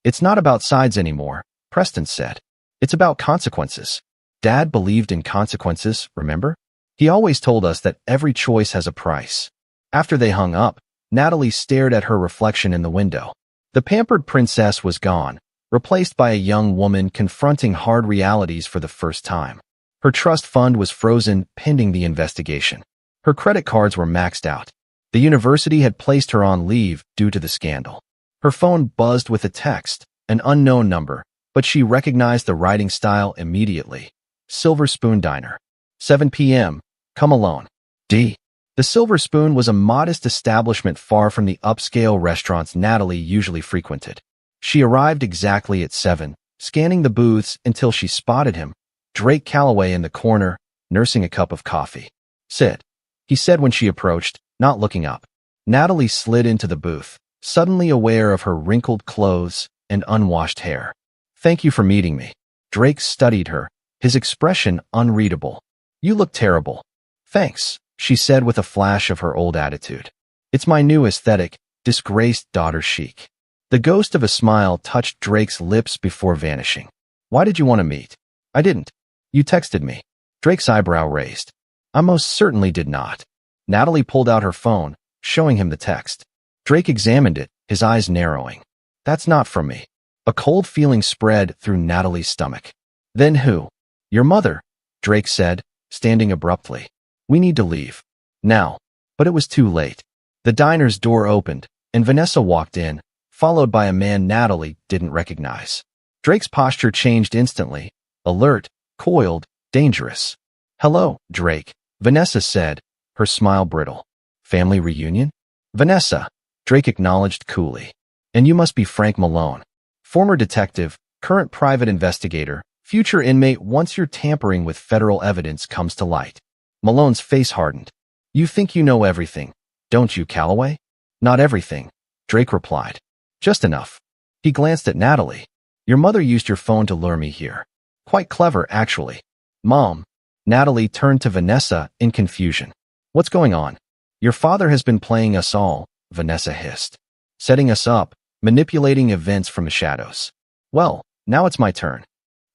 It's not about sides anymore, Preston said. It's about consequences. Dad believed in consequences, remember? He always told us that every choice has a price. After they hung up, Natalie stared at her reflection in the window. The pampered princess was gone, replaced by a young woman confronting hard realities for the first time. Her trust fund was frozen pending the investigation. Her credit cards were maxed out. The university had placed her on leave due to the scandal. Her phone buzzed with a text, an unknown number, but she recognized the writing style immediately. Silver Spoon Diner. 7 p.m. Come alone. D. The Silver Spoon was a modest establishment far from the upscale restaurants Natalie usually frequented. She arrived exactly at 7, scanning the booths until she spotted him, Drake Calloway in the corner, nursing a cup of coffee. Sit, he said when she approached, not looking up. Natalie slid into the booth, suddenly aware of her wrinkled clothes and unwashed hair. Thank you for meeting me. Drake studied her, his expression unreadable. You look terrible. Thanks, she said with a flash of her old attitude. It's my new aesthetic, disgraced daughter chic. The ghost of a smile touched Drake's lips before vanishing. Why did you want to meet? I didn't. You texted me. Drake's eyebrow raised. I most certainly did not. Natalie pulled out her phone, showing him the text. Drake examined it, his eyes narrowing. That's not from me. A cold feeling spread through Natalie's stomach. Then who? Your mother, Drake said, standing abruptly. We need to leave. Now. But it was too late. The diner's door opened, and Vanessa walked in, followed by a man Natalie didn't recognize. Drake's posture changed instantly, alert, coiled, dangerous. Hello, Drake, Vanessa said, her smile brittle. Family reunion? Vanessa, Drake acknowledged coolly. And you must be Frank Malone. Former detective, current private investigator, future inmate once your tampering with federal evidence comes to light. Malone's face hardened. You think you know everything, don't you, Calloway? Not everything, Drake replied. Just enough. He glanced at Natalie. Your mother used your phone to lure me here. Quite clever, actually. Mom. Natalie turned to Vanessa in confusion. What's going on? Your father has been playing us all, Vanessa hissed. Setting us up, manipulating events from the shadows. Well, now it's my turn.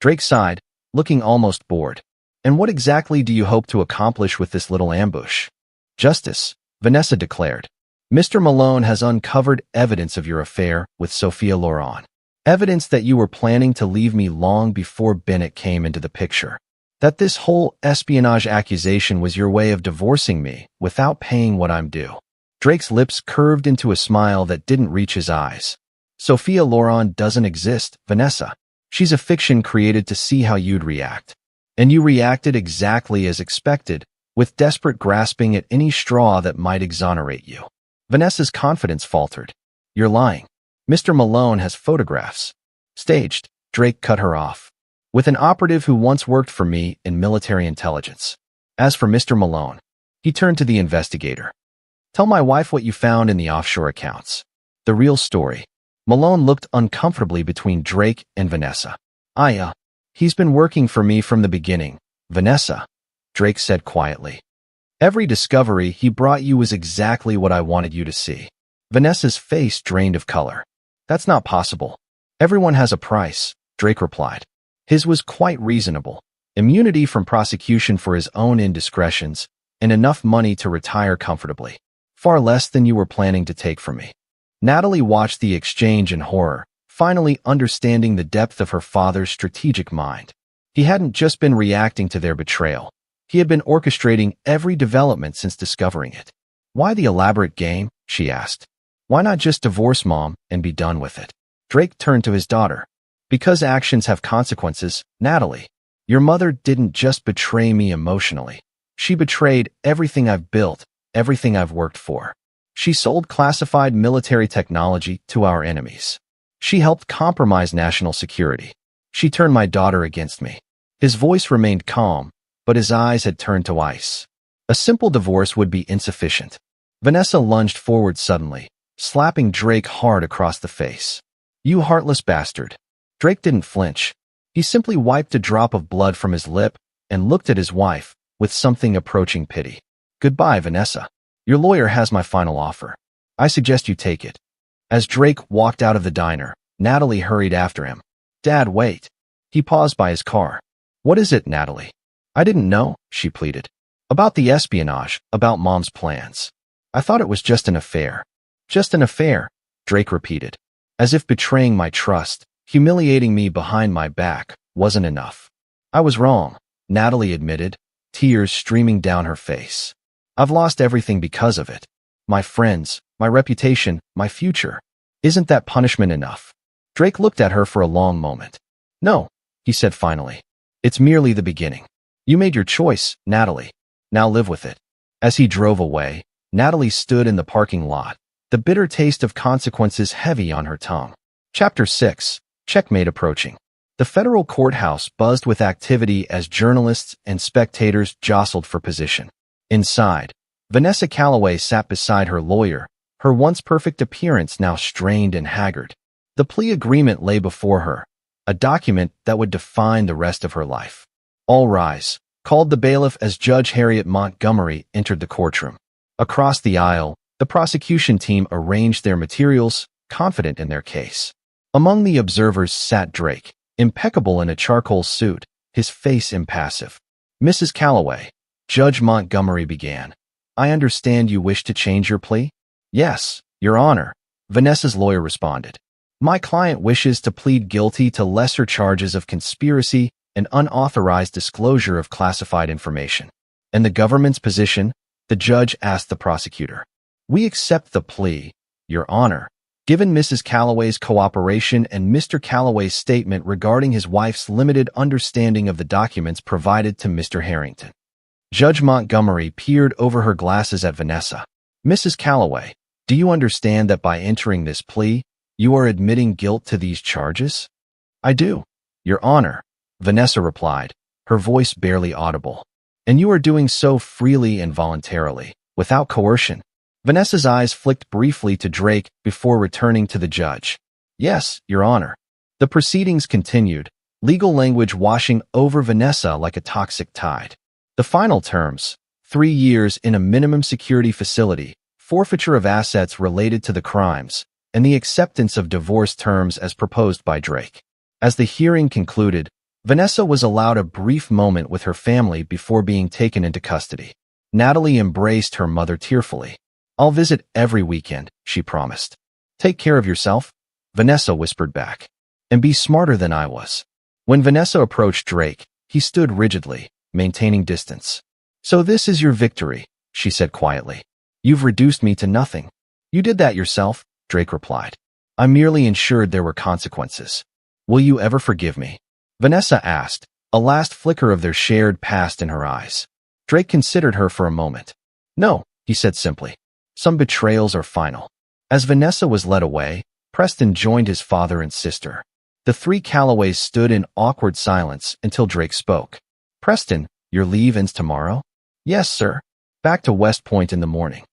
Drake sighed, looking almost bored. And what exactly do you hope to accomplish with this little ambush? Justice, Vanessa declared. Mr. Malone has uncovered evidence of your affair with Sophia Loren. Evidence that you were planning to leave me long before Bennett came into the picture. That this whole espionage accusation was your way of divorcing me without paying what I'm due. Drake's lips curved into a smile that didn't reach his eyes. Sophia Loren doesn't exist, Vanessa. She's a fiction created to see how you'd react. And you reacted exactly as expected, with desperate grasping at any straw that might exonerate you. Vanessa's confidence faltered. You're lying. Mr. Malone has photographs. Staged, Drake cut her off. With an operative who once worked for me in military intelligence. As for Mr. Malone, he turned to the investigator. Tell my wife what you found in the offshore accounts. The real story. Malone looked uncomfortably between Drake and Vanessa. He's been working for me from the beginning, Vanessa, Drake said quietly. Every discovery he brought you was exactly what I wanted you to see. Vanessa's face drained of color. That's not possible. Everyone has a price, Drake replied. His was quite reasonable. Immunity from prosecution for his own indiscretions, and enough money to retire comfortably. Far less than you were planning to take from me. Natalie watched the exchange in horror, finally understanding the depth of her father's strategic mind. He hadn't just been reacting to their betrayal. He had been orchestrating every development since discovering it. Why the elaborate game? She asked. Why not just divorce Mom and be done with it? Drake turned to his daughter. Because actions have consequences, Natalie. Your mother didn't just betray me emotionally. She betrayed everything I've built, everything I've worked for. She sold classified military technology to our enemies. She helped compromise national security. She turned my daughter against me. His voice remained calm, but his eyes had turned to ice. A simple divorce would be insufficient. Vanessa lunged forward suddenly, slapping Drake hard across the face. You heartless bastard. Drake didn't flinch. He simply wiped a drop of blood from his lip and looked at his wife with something approaching pity. Goodbye, Vanessa. Your lawyer has my final offer. I suggest you take it. As Drake walked out of the diner, Natalie hurried after him. Dad, wait. He paused by his car. What is it, Natalie? I didn't know, she pleaded. About the espionage, about Mom's plans. I thought it was just an affair. Just an affair, Drake repeated. As if betraying my trust, humiliating me behind my back, wasn't enough. I was wrong, Natalie admitted, tears streaming down her face. I've lost everything because of it. My friends, my reputation, my future. Isn't that punishment enough? Drake looked at her for a long moment. No, he said finally. It's merely the beginning. You made your choice, Natalie. Now live with it. As he drove away, Natalie stood in the parking lot, the bitter taste of consequences heavy on her tongue. Chapter 6. Checkmate approaching. The federal courthouse buzzed with activity as journalists and spectators jostled for position. Inside, Vanessa Calloway sat beside her lawyer, her once perfect appearance now strained and haggard. The plea agreement lay before her, a document that would define the rest of her life. All rise, called the bailiff as Judge Harriet Montgomery entered the courtroom. Across the aisle, the prosecution team arranged their materials, confident in their case. Among the observers sat Drake, impeccable in a charcoal suit, his face impassive. Mrs. Calloway, Judge Montgomery began. I understand you wish to change your plea? Yes, Your Honor, Vanessa's lawyer responded. My client wishes to plead guilty to lesser charges of conspiracy and unauthorized disclosure of classified information. And the government's position? The judge asked the prosecutor. We accept the plea, Your Honor, given Mrs. Calloway's cooperation and Mr. Calloway's statement regarding his wife's limited understanding of the documents provided to Mr. Harrington. Judge Montgomery peered over her glasses at Vanessa. Mrs. Calloway, do you understand that by entering this plea, you are admitting guilt to these charges? I do, Your Honor, Vanessa replied, her voice barely audible. And you are doing so freely and voluntarily, without coercion. Vanessa's eyes flicked briefly to Drake before returning to the judge. Yes, Your Honor. The proceedings continued, legal language washing over Vanessa like a toxic tide. The final terms, 3 years in a minimum security facility, forfeiture of assets related to the crimes, and the acceptance of divorce terms as proposed by Drake. As the hearing concluded, Vanessa was allowed a brief moment with her family before being taken into custody. Natalie embraced her mother tearfully. I'll visit every weekend, she promised. Take care of yourself, Vanessa whispered back. And be smarter than I was. When Vanessa approached Drake, he stood rigidly, maintaining distance. So this is your victory, she said quietly. You've reduced me to nothing. You did that yourself, Drake replied. I merely ensured there were consequences. Will you ever forgive me? Vanessa asked, a last flicker of their shared past in her eyes. Drake considered her for a moment. No, he said simply. Some betrayals are final. As Vanessa was led away, Preston joined his father and sister. The three Calloways stood in awkward silence until Drake spoke. Preston, your leave ends tomorrow? Yes, sir. Back to West Point in the morning.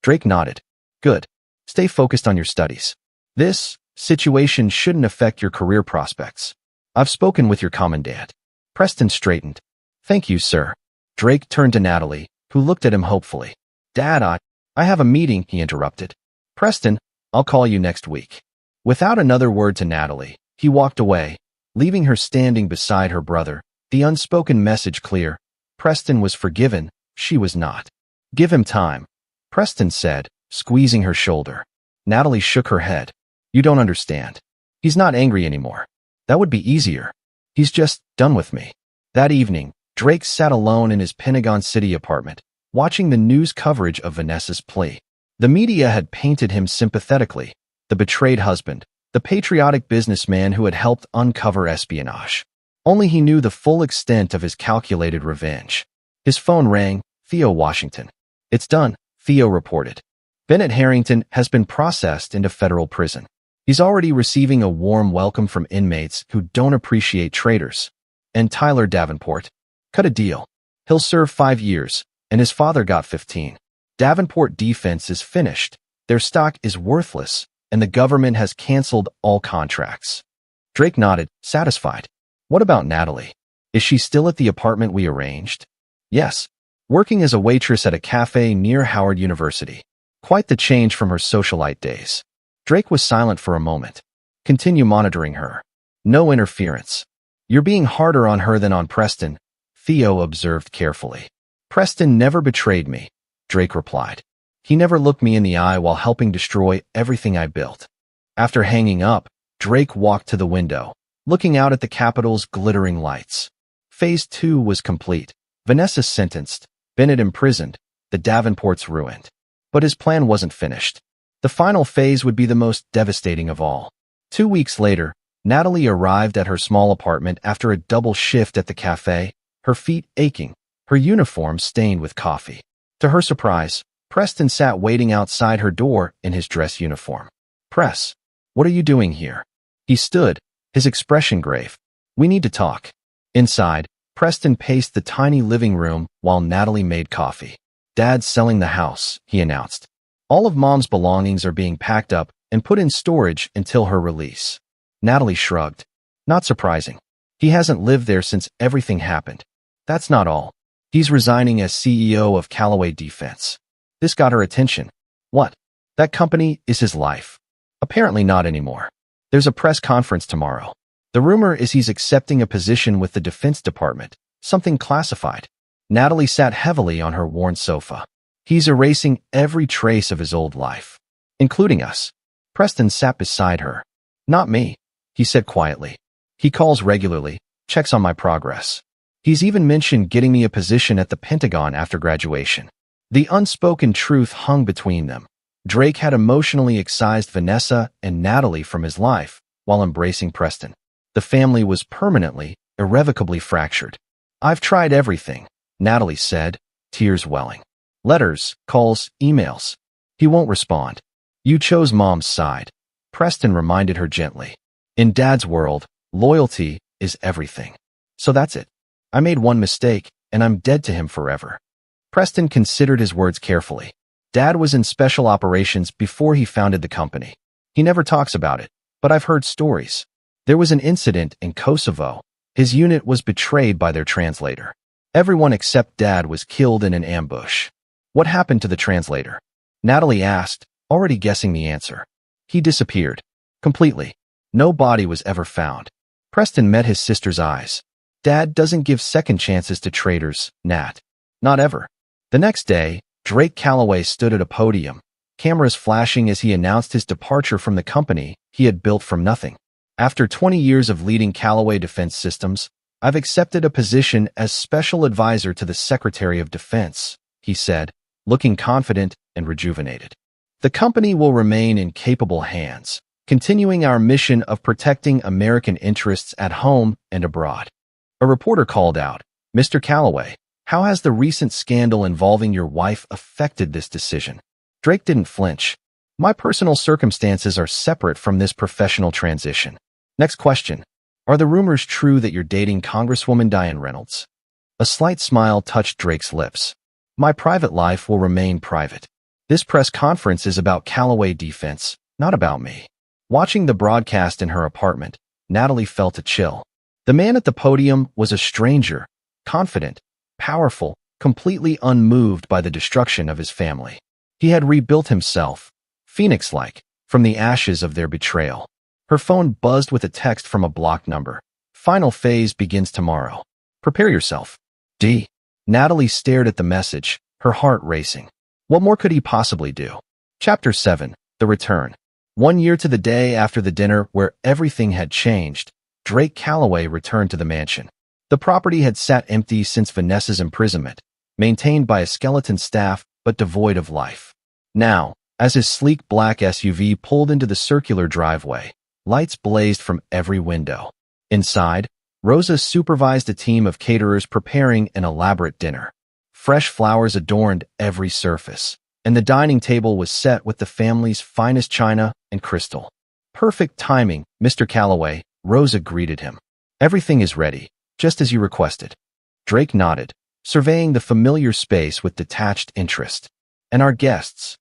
Drake nodded. Good. Stay focused on your studies. This situation shouldn't affect your career prospects. I've spoken with your commandant. Preston straightened. Thank you, sir. Drake turned to Natalie, who looked at him hopefully. Dad, I have a meeting, he interrupted. Preston, I'll call you next week. Without another word to Natalie, he walked away, leaving her standing beside her brother, the unspoken message clear. Preston was forgiven, she was not. Give him time, Preston said, squeezing her shoulder. Natalie shook her head. You don't understand. He's not angry anymore. That would be easier. He's just done with me. That evening, Drake sat alone in his Pentagon City apartment, watching the news coverage of Vanessa's plea. The media had painted him sympathetically, the betrayed husband, the patriotic businessman who had helped uncover espionage. Only he knew the full extent of his calculated revenge. His phone rang. Theo Washington. It's done, Theo reported. Bennett Harrington has been processed into federal prison. He's already receiving a warm welcome from inmates who don't appreciate traitors. And Tyler Davenport? Cut a deal. He'll serve 5 years, and his father got 15. Davenport defense is finished, their stock is worthless, and the government has canceled all contracts. Drake nodded, satisfied. What about Natalie? Is she still at the apartment we arranged? Yes. working as a waitress at a cafe near Howard University. Quite the change from her socialite days. Drake was silent for a moment. Continue monitoring her. No interference. You're being harder on her than on Preston, Theo observed carefully. Preston never betrayed me, Drake replied. He never looked me in the eye while helping destroy everything I built. After hanging up, Drake walked to the window, looking out at the Capitol's glittering lights. Phase 2 was complete. Vanessa sentenced, Bennett imprisoned, the Davenports ruined. But his plan wasn't finished. The final phase would be the most devastating of all. 2 weeks later, Natalie arrived at her small apartment after a double shift at the cafe, her feet aching, her uniform stained with coffee. To her surprise, Preston sat waiting outside her door in his dress uniform. Press, what are you doing here? He stood, his expression grave. We need to talk. Inside, Preston paced the tiny living room while Natalie made coffee. Dad's selling the house, he announced. All of Mom's belongings are being packed up and put in storage until her release. Natalie shrugged. Not surprising. He hasn't lived there since everything happened. That's not all. He's resigning as CEO of Callaway Defense. This got her attention. What? That company is his life. Apparently not anymore. There's a press conference tomorrow. The rumor is he's accepting a position with the Defense Department, something classified. Natalie sat heavily on her worn sofa. He's erasing every trace of his old life, including us. Preston sat beside her. Not me, he said quietly. He calls regularly, checks on my progress. He's even mentioned getting me a position at the Pentagon after graduation. The unspoken truth hung between them. Drake had emotionally excised Vanessa and Natalie from his life while embracing Preston. The family was permanently, irrevocably fractured. I've tried everything, Natalie said, tears welling. Letters, calls, emails. He won't respond. You chose Mom's side, Preston reminded her gently. In Dad's world, loyalty is everything. So that's it. I made one mistake, and I'm dead to him forever. Preston considered his words carefully. Dad was in special operations before he founded the company. He never talks about it, but I've heard stories. There was an incident in Kosovo. His unit was betrayed by their translator. Everyone except Dad was killed in an ambush. What happened to the translator? Natalie asked, already guessing the answer. He disappeared. Completely. No body was ever found. Preston met his sister's eyes. Dad doesn't give second chances to traitors, Nat. Not ever. The next day, Drake Callaway stood at a podium, cameras flashing as he announced his departure from the company he had built from nothing. After 20 years of leading Callaway Defense Systems, I've accepted a position as special advisor to the Secretary of Defense, he said, looking confident and rejuvenated. The company will remain in capable hands, continuing our mission of protecting American interests at home and abroad. A reporter called out, Mr. Callaway, how has the recent scandal involving your wife affected this decision? Drake didn't flinch. My personal circumstances are separate from this professional transition. Next question. Are the rumors true that you're dating Congresswoman Diane Reynolds? A slight smile touched Drake's lips. My private life will remain private. This press conference is about Callaway Defense, not about me. Watching the broadcast in her apartment, Natalie felt a chill. The man at the podium was a stranger, confident, powerful, completely unmoved by the destruction of his family. He had rebuilt himself, phoenix-like, from the ashes of their betrayal. Her phone buzzed with a text from a blocked number. Final phase begins tomorrow. Prepare yourself. D. Natalie stared at the message, her heart racing. What more could he possibly do? Chapter 7. The Return. 1 year to the day after the dinner where everything had changed, Drake Callaway returned to the mansion. The property had sat empty since Vanessa's imprisonment, maintained by a skeleton staff but devoid of life. Now, as his sleek black SUV pulled into the circular driveway, lights blazed from every window. Inside, Rosa supervised a team of caterers preparing an elaborate dinner. Fresh flowers adorned every surface, and the dining table was set with the family's finest china and crystal. Perfect timing, Mr. Callaway, Rosa greeted him. Everything is ready, just as you requested. Drake nodded, surveying the familiar space with detached interest. And our guests?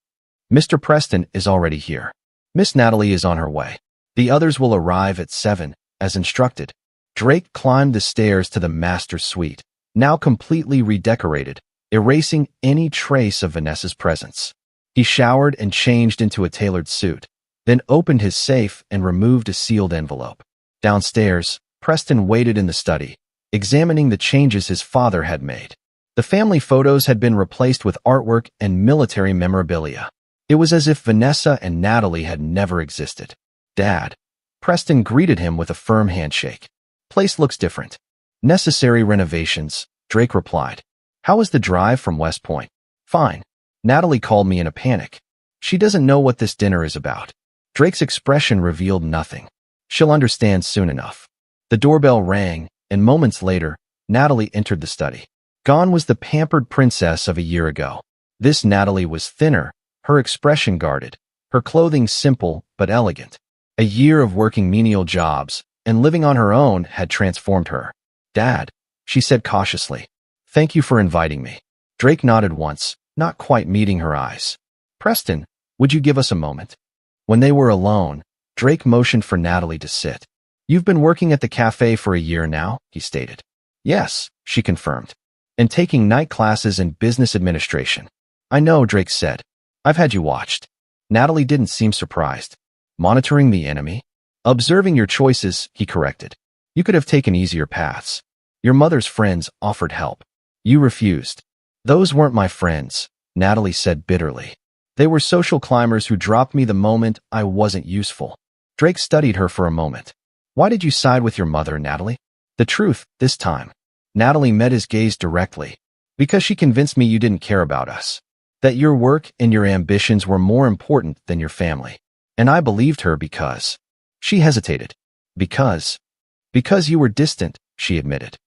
Mr. Preston is already here. Miss Natalie is on her way. The others will arrive at 7, as instructed. Drake climbed the stairs to the master suite, now completely redecorated, erasing any trace of Vanessa's presence. He showered and changed into a tailored suit, then opened his safe and removed a sealed envelope. Downstairs, Preston waited in the study, examining the changes his father had made. The family photos had been replaced with artwork and military memorabilia. It was as if Vanessa and Natalie had never existed. "Dad." Preston greeted him with a firm handshake. "Place looks different." "Necessary renovations," Drake replied. "How was the drive from West Point?" "Fine." Natalie called me in a panic. "She doesn't know what this dinner is about." Drake's expression revealed nothing. "She'll understand soon enough." The doorbell rang, and moments later, Natalie entered the study. Gone was the pampered princess of a year ago. This Natalie was thinner, her expression guarded, her clothing simple but elegant. A year of working menial jobs and living on her own had transformed her. "Dad," she said cautiously. "Thank you for inviting me." Drake nodded once, not quite meeting her eyes. "Preston, would you give us a moment?" When they were alone, Drake motioned for Natalie to sit. "You've been working at the cafe for a year now," he stated. "Yes," she confirmed. "And taking night classes in business administration." "I know," Drake said. "I've had you watched." Natalie didn't seem surprised. "Monitoring the enemy?" "Observing your choices," he corrected. "You could have taken easier paths. Your mother's friends offered help. You refused." "Those weren't my friends," Natalie said bitterly. "They were social climbers who dropped me the moment I wasn't useful." Drake studied her for a moment. "Why did you side with your mother, Natalie?" "The truth, this time." Natalie met his gaze directly. "Because she convinced me you didn't care about us. That your work and your ambitions were more important than your family. And I believed her because—" She hesitated. Because you were distant," she admitted.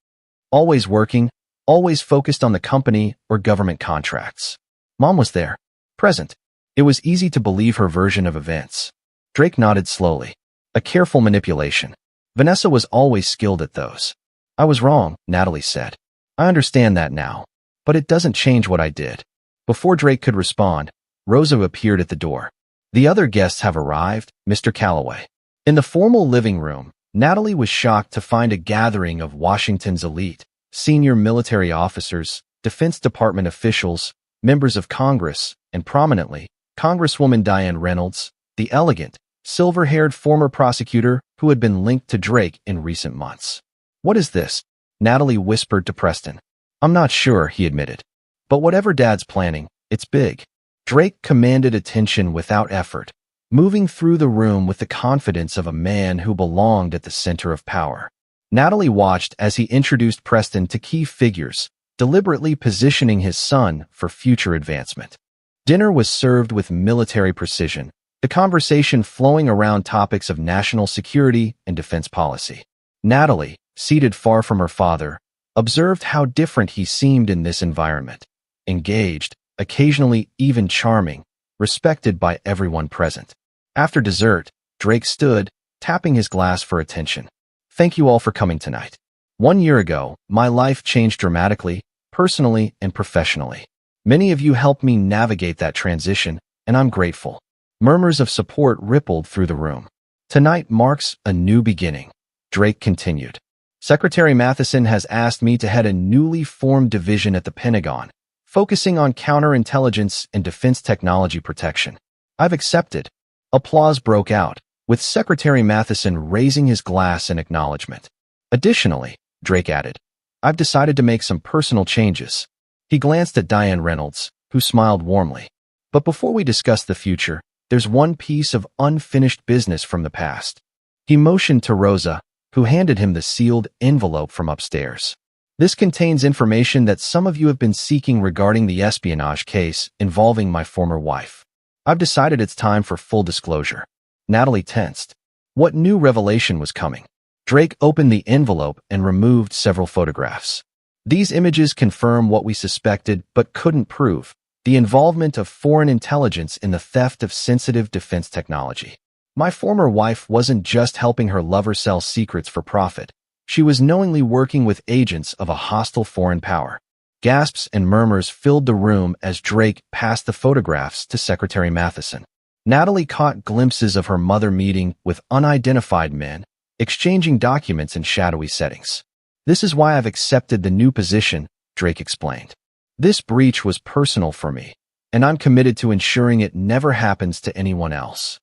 "Always working, always focused on the company or government contracts. Mom was there, present." It was easy to believe her version of events. Drake nodded slowly. "A careful manipulation. Vanessa was always skilled at those." "I was wrong," Natalie said. "I understand that now. But it doesn't change what I did." Before Drake could respond, Rosa appeared at the door. "The other guests have arrived, Mr. Calloway." In the formal living room, Natalie was shocked to find a gathering of Washington's elite, senior military officers, Defense Department officials, members of Congress, and prominently, Congresswoman Diane Reynolds, the elegant, silver-haired former prosecutor who had been linked to Drake in recent months. "What is this?" Natalie whispered to Preston. "I'm not sure," he admitted. "But whatever Dad's planning, it's big." Drake commanded attention without effort, moving through the room with the confidence of a man who belonged at the center of power. Natalie watched as he introduced Preston to key figures, deliberately positioning his son for future advancement. Dinner was served with military precision, the conversation flowing around topics of national security and defense policy. Natalie, seated far from her father, observed how different he seemed in this environment. Engaged, occasionally even charming, respected by everyone present. After dessert, Drake stood, tapping his glass for attention. "Thank you all for coming tonight. 1 year ago, my life changed dramatically, personally and professionally. Many of you helped me navigate that transition, and I'm grateful." Murmurs of support rippled through the room. "Tonight marks a new beginning," Drake continued. "Secretary Matheson has asked me to head a newly formed division at the Pentagon, focusing on counterintelligence and defense technology protection. I've accepted." Applause broke out, with Secretary Matheson raising his glass in acknowledgement. "Additionally," Drake added, "I've decided to make some personal changes." He glanced at Diane Reynolds, who smiled warmly. "But before we discuss the future, there's one piece of unfinished business from the past." He motioned to Rosa, who handed him the sealed envelope from upstairs. "This contains information that some of you have been seeking regarding the espionage case involving my former wife. I've decided it's time for full disclosure." Natalie tensed. What new revelation was coming? Drake opened the envelope and removed several photographs. "These images confirm what we suspected but couldn't prove, the involvement of foreign intelligence in the theft of sensitive defense technology. My former wife wasn't just helping her lover sell secrets for profit. She was knowingly working with agents of a hostile foreign power." Gasps and murmurs filled the room as Drake passed the photographs to Secretary Matheson. Natalie caught glimpses of her mother meeting with unidentified men, exchanging documents in shadowy settings. "This is why I've accepted the new position," Drake explained. This breach was personal for me, and I'm committed to ensuring it never happens to anyone else.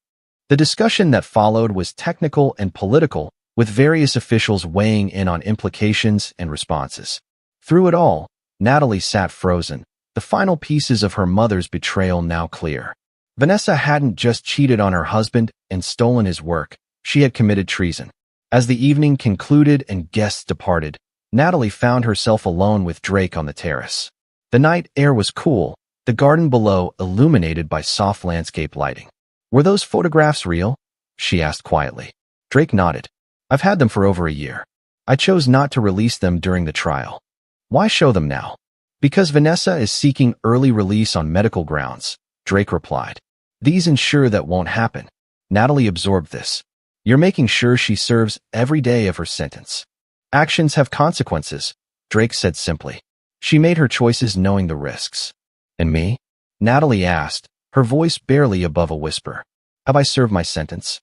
The discussion that followed was technical and political, with various officials weighing in on implications and responses. Through it all, Natalie sat frozen, the final pieces of her mother's betrayal now clear. Vanessa hadn't just cheated on her husband and stolen his work, she had committed treason. As the evening concluded and guests departed, Natalie found herself alone with Drake on the terrace. The night air was cool, the garden below illuminated by soft landscape lighting. "Were those photographs real?" she asked quietly. Drake nodded. "I've had them for over a year. I chose not to release them during the trial." "Why show them now?" "Because Vanessa is seeking early release on medical grounds," Drake replied. "These ensure that won't happen." Natalie absorbed this. "You're making sure she serves every day of her sentence." "Actions have consequences," Drake said simply. She made her choices knowing the risks. "And me?" Natalie asked, her voice barely above a whisper. "Have I served my sentence?"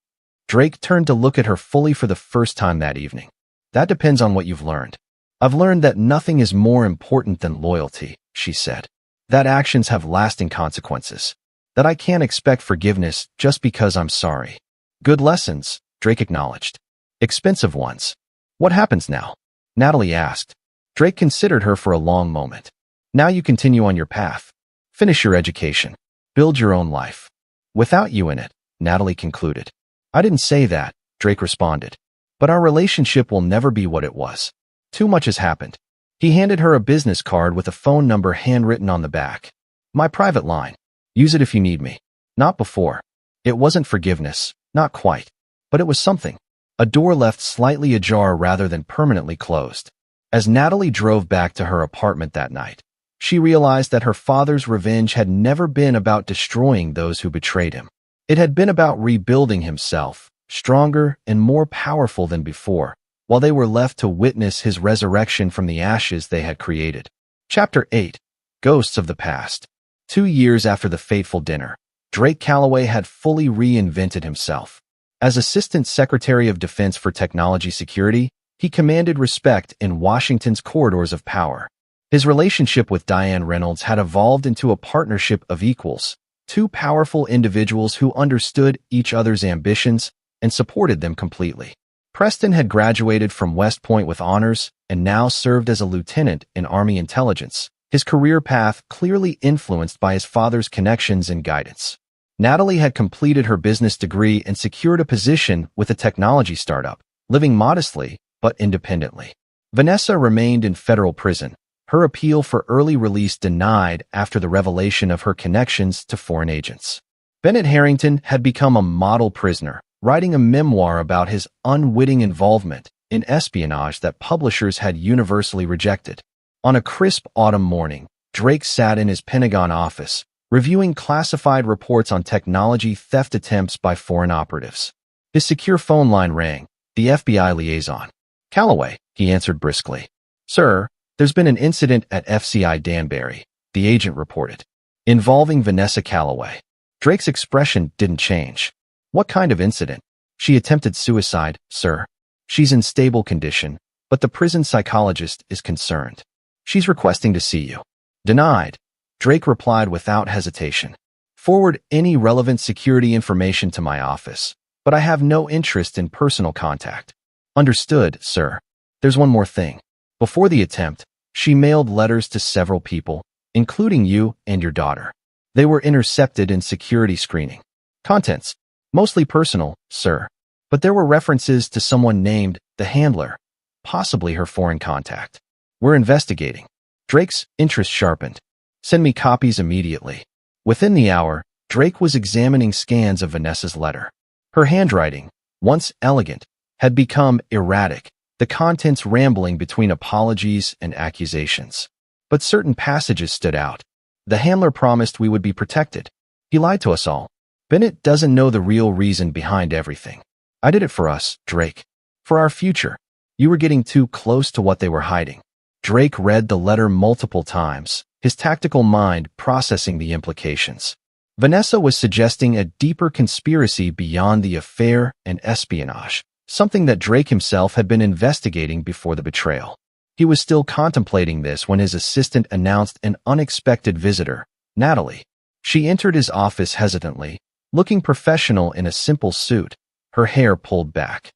Drake turned to look at her fully for the first time that evening. "That depends on what you've learned." "I've learned that nothing is more important than loyalty," she said. "That actions have lasting consequences. That I can't expect forgiveness just because I'm sorry." "Good lessons," Drake acknowledged. "Expensive ones." "What happens now?" Natalie asked. Drake considered her for a long moment. "Now you continue on your path. Finish your education. Build your own life. Without you in it," Natalie concluded. "I didn't say that," Drake responded. "But our relationship will never be what it was. Too much has happened." He handed her a business card with a phone number handwritten on the back. "My private line. Use it if you need me." Not before. It wasn't forgiveness, not quite. But it was something. A door left slightly ajar rather than permanently closed. As Natalie drove back to her apartment that night, she realized that her father's revenge had never been about destroying those who betrayed him. It had been about rebuilding himself, stronger and more powerful than before, while they were left to witness his resurrection from the ashes they had created. Chapter 8. Ghosts of the Past. 2 years after the fateful dinner, Drake Calloway had fully reinvented himself. As Assistant Secretary of Defense for Technology Security, he commanded respect in Washington's corridors of power. His relationship with Diane Reynolds had evolved into a partnership of equals, two powerful individuals who understood each other's ambitions and supported them completely. Preston had graduated from West Point with honors and now served as a lieutenant in Army intelligence, his career path clearly influenced by his father's connections and guidance. Natalie had completed her business degree and secured a position with a technology startup, living modestly but independently. Vanessa remained in federal prison, her appeal for early release denied after the revelation of her connections to foreign agents. Bennett Harrington had become a model prisoner, writing a memoir about his unwitting involvement in espionage that publishers had universally rejected. On a crisp autumn morning, Drake sat in his Pentagon office, reviewing classified reports on technology theft attempts by foreign operatives. His secure phone line rang, the FBI liaison. "Calloway," he answered briskly. "Sir, there's been an incident at FCI Danbury," the agent reported, "involving Vanessa Calloway." Drake's expression didn't change. "What kind of incident?" "She attempted suicide, sir. She's in stable condition, but the prison psychologist is concerned. She's requesting to see you." "Denied," Drake replied without hesitation. "Forward any relevant security information to my office, but I have no interest in personal contact." "Understood, sir. There's one more thing. Before the attempt, she mailed letters to several people, including you and your daughter. They were intercepted in security screening. Contents, mostly personal, sir. But there were references to someone named the handler, possibly her foreign contact. We're investigating." Drake's interest sharpened. "Send me copies immediately." Within the hour, Drake was examining scans of Vanessa's letter. Her handwriting, once elegant, had become erratic, the contents rambling between apologies and accusations. But certain passages stood out. "The handler promised we would be protected. He lied to us all. Bennett doesn't know the real reason behind everything. I did it for us, Drake. For our future. You were getting too close to what they were hiding." Drake read the letter multiple times, his tactical mind processing the implications. Vanessa was suggesting a deeper conspiracy beyond the affair and espionage, something that Drake himself had been investigating before the betrayal. He was still contemplating this when his assistant announced an unexpected visitor, Natalie. She entered his office hesitantly, looking professional in a simple suit, her hair pulled back.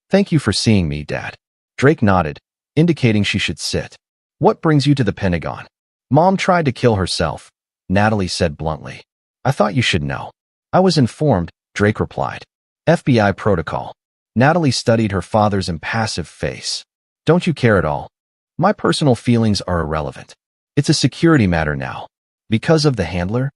"Thank you for seeing me, Dad." Drake nodded, indicating she should sit. "What brings you to the Pentagon?" "Mom tried to kill herself," Natalie said bluntly. "I thought you should know." "I was informed," Drake replied. "FBI protocol." Natalie studied her father's impassive face. "Don't you care at all?" "My personal feelings are irrelevant. It's a security matter now." "Because of the handler?"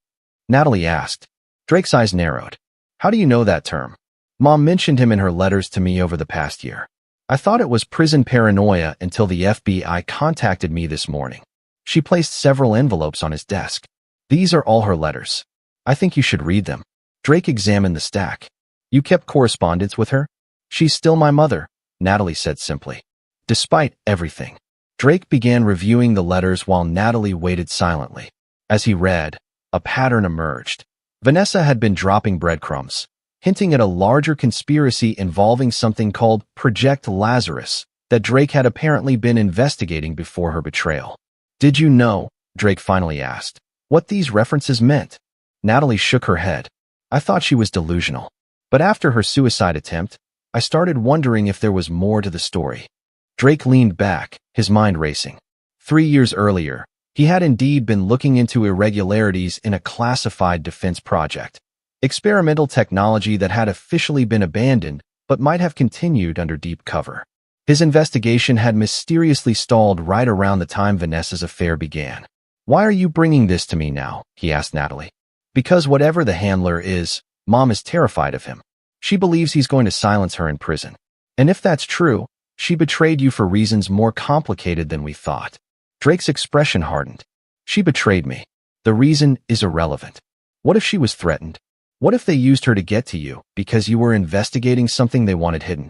Natalie asked. Drake's eyes narrowed. "How do you know that term?" "Mom mentioned him in her letters to me over the past year. I thought it was prison paranoia until the FBI contacted me this morning." She placed several envelopes on his desk. "These are all her letters. I think you should read them." Drake examined the stack. "You kept correspondence with her?" "She's still my mother," Natalie said simply. Despite everything, Drake began reviewing the letters while Natalie waited silently. As he read, a pattern emerged. Vanessa had been dropping breadcrumbs, hinting at a larger conspiracy involving something called Project Lazarus that Drake had apparently been investigating before her betrayal. "Did you know," Drake finally asked, "what these references meant?" Natalie shook her head. "I thought she was delusional. But after her suicide attempt, I started wondering if there was more to the story." Drake leaned back, his mind racing. 3 years earlier, he had indeed been looking into irregularities in a classified defense project. Experimental technology that had officially been abandoned, but might have continued under deep cover. His investigation had mysteriously stalled right around the time Vanessa's affair began. "Why are you bringing this to me now?" he asked Natalie. "Because whatever the handler is, Mom is terrified of him. She believes he's going to silence her in prison. And if that's true, she betrayed you for reasons more complicated than we thought." Drake's expression hardened. "She betrayed me. The reason is irrelevant. What if she was threatened? What if they used her to get to you because you were investigating something they wanted hidden?"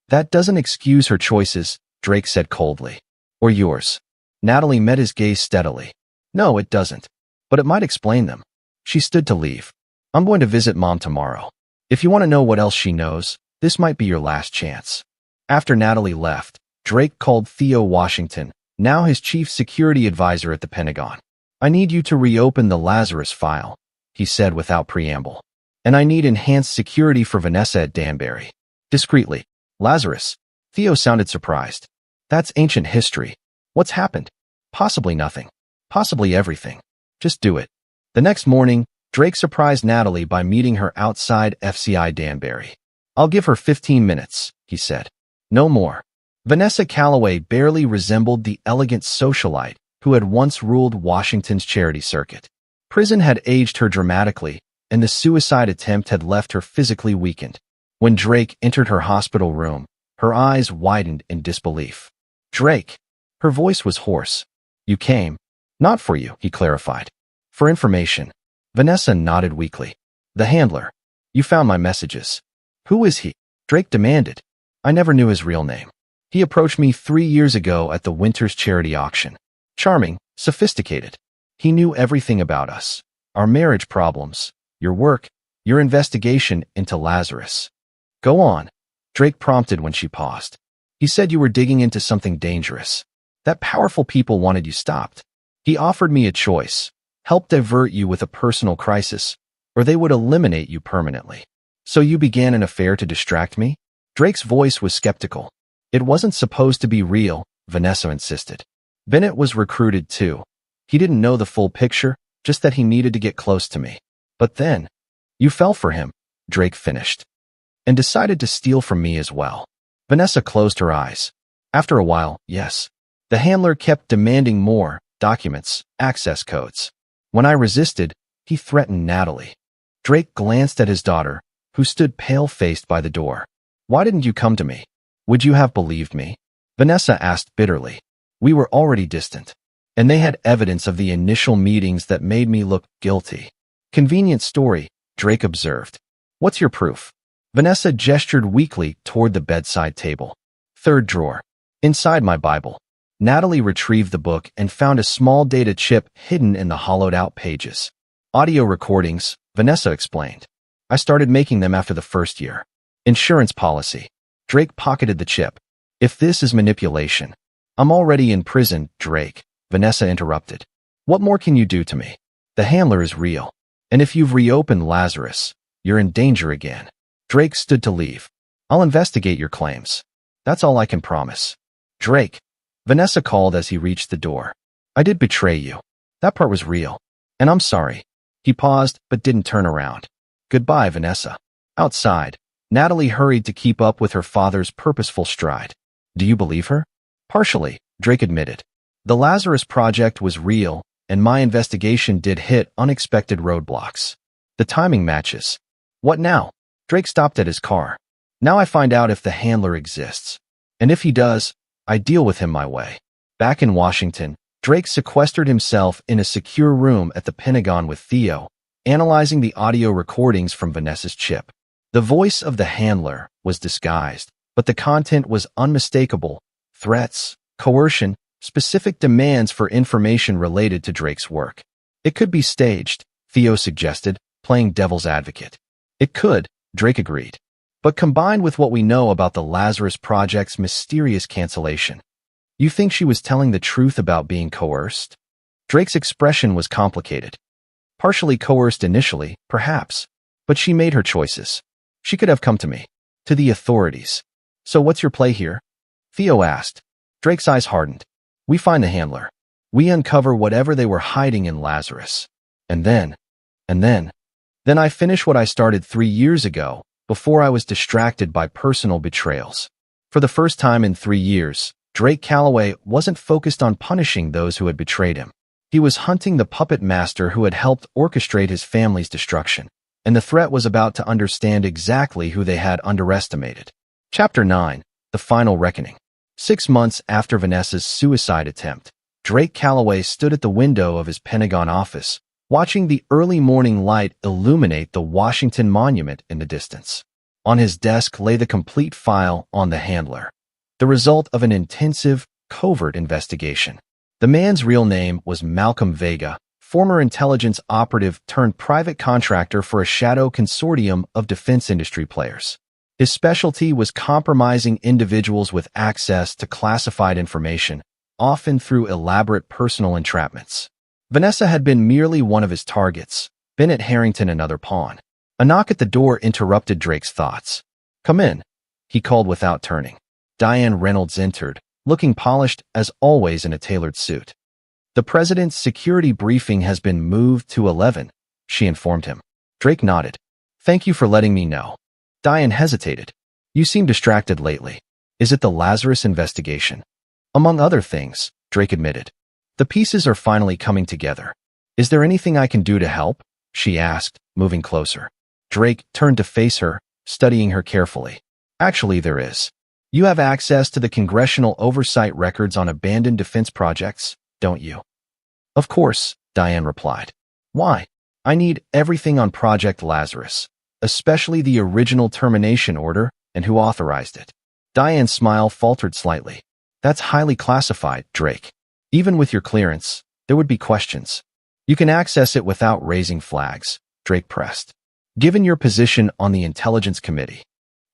"That doesn't excuse her choices," Drake said coldly. "Or yours." Natalie met his gaze steadily. "No, it doesn't. But it might explain them." She stood to leave. "I'm going to visit Mom tomorrow. If you want to know what else she knows, this might be your last chance." After Natalie left, Drake called Theo Washington, now his chief security advisor at the Pentagon. "I need you to reopen the Lazarus file," he said without preamble. "And I need enhanced security for Vanessa at Danbury." Discreetly. "Lazarus?" Theo sounded surprised. "That's ancient history. What's happened?" "Possibly nothing. Possibly everything. Just do it." The next morning, Drake surprised Natalie by meeting her outside FCI Danbury. "I'll give her 15 minutes, he said. "No more." Vanessa Calloway barely resembled the elegant socialite who had once ruled Washington's charity circuit. Prison had aged her dramatically, and the suicide attempt had left her physically weakened. When Drake entered her hospital room, her eyes widened in disbelief. "Drake." Her voice was hoarse. "You came." "Not for you," he clarified. "For information." Vanessa nodded weakly. "The handler. You found my messages." "Who is he?" Drake demanded. "I never knew his real name. He approached me 3 years ago at the Winter's charity auction. Charming, sophisticated. He knew everything about us. Our marriage problems, your work, your investigation into Lazarus." "Go on," Drake prompted when she paused. "He said you were digging into something dangerous. That powerful people wanted you stopped. He offered me a choice. Help divert you with a personal crisis, or they would eliminate you permanently. So you began an affair to distract me?" Drake's voice was skeptical. "It wasn't supposed to be real," Vanessa insisted. "Bennett was recruited too. He didn't know the full picture, just that he needed to get close to me. But then, you fell for him," Drake finished. "And decided to steal from me as well." Vanessa closed her eyes. "After a while, yes. The handler kept demanding more, documents, access codes. When I resisted, he threatened Natalie." Drake glanced at his daughter, who stood pale-faced by the door. "Why didn't you come to me? Would you have believed me?" Vanessa asked bitterly. "We were already distant, and they had evidence of the initial meetings that made me look guilty." "Convenient story," Drake observed. "What's your proof?" Vanessa gestured weakly toward the bedside table. "Third drawer. Inside my Bible." Natalie retrieved the book and found a small data chip hidden in the hollowed-out pages. "Audio recordings," Vanessa explained. "I started making them after the first year." "Insurance policy." Drake pocketed the chip. "If this is manipulation, I'm already in prison, Drake, Vanessa interrupted. What more can you do to me? The handler is real. And if you've reopened Lazarus, you're in danger again. Drake stood to leave. I'll investigate your claims. That's all I can promise. Drake, Vanessa called as he reached the door. I did betray you. That part was real. And I'm sorry. He paused, but didn't turn around. Goodbye, Vanessa. Outside, Natalie hurried to keep up with her father's purposeful stride. Do you believe her? Partially, Drake admitted. The Lazarus Project was real, and my investigation did hit unexpected roadblocks. The timing matches. What now? Drake stopped at his car. Now I find out if the handler exists. And if he does, I deal with him my way. Back in Washington, Drake sequestered himself in a secure room at the Pentagon with Theo, analyzing the audio recordings from Vanessa's chip. The voice of the handler was disguised, but the content was unmistakable. Threats, coercion, specific demands for information related to Drake's work. It could be staged, Theo suggested, playing devil's advocate. It could, Drake agreed. But combined with what we know about the Lazarus Project's mysterious cancellation, you think she was telling the truth about being coerced? Drake's expression was complicated. Partially coerced initially, perhaps, but she made her choices. She could have come to me, to the authorities. So what's your play here? Theo asked. Drake's eyes hardened. We find the handler. We uncover whatever they were hiding in Lazarus. And then I finish what I started 3 years ago, before I was distracted by personal betrayals. For the first time in 3 years, Drake Calloway wasn't focused on punishing those who had betrayed him. He was hunting the puppet master who had helped orchestrate his family's destruction, and the threat was about to understand exactly who they had underestimated. Chapter 9, The Final Reckoning. 6 months after Vanessa's suicide attempt, Drake Calloway stood at the window of his Pentagon office, watching the early morning light illuminate the Washington Monument in the distance. On his desk lay the complete file on the handler, the result of an intensive, covert investigation. The man's real name was Malcolm Vega, former intelligence operative turned private contractor for a shadow consortium of defense industry players. His specialty was compromising individuals with access to classified information, often through elaborate personal entrapments. Vanessa had been merely one of his targets, Bennett Harrington another pawn. A knock at the door interrupted Drake's thoughts. Come in, he called without turning. Diane Reynolds entered, looking polished as always in a tailored suit. The president's security briefing has been moved to 11, she informed him. Drake nodded. Thank you for letting me know. Diane hesitated. You seem distracted lately. Is it the Lazarus investigation? Among other things, Drake admitted. The pieces are finally coming together. Is there anything I can do to help? She asked, moving closer. Drake turned to face her, studying her carefully. Actually, there is. You have access to the congressional oversight records on abandoned defense projects, don't you? Of course, Diane replied. Why? I need everything on Project Lazarus, especially the original termination order and who authorized it. Diane's smile faltered slightly. That's highly classified, Drake. Even with your clearance, there would be questions. You can access it without raising flags, Drake pressed. Given your position on the Intelligence Committee,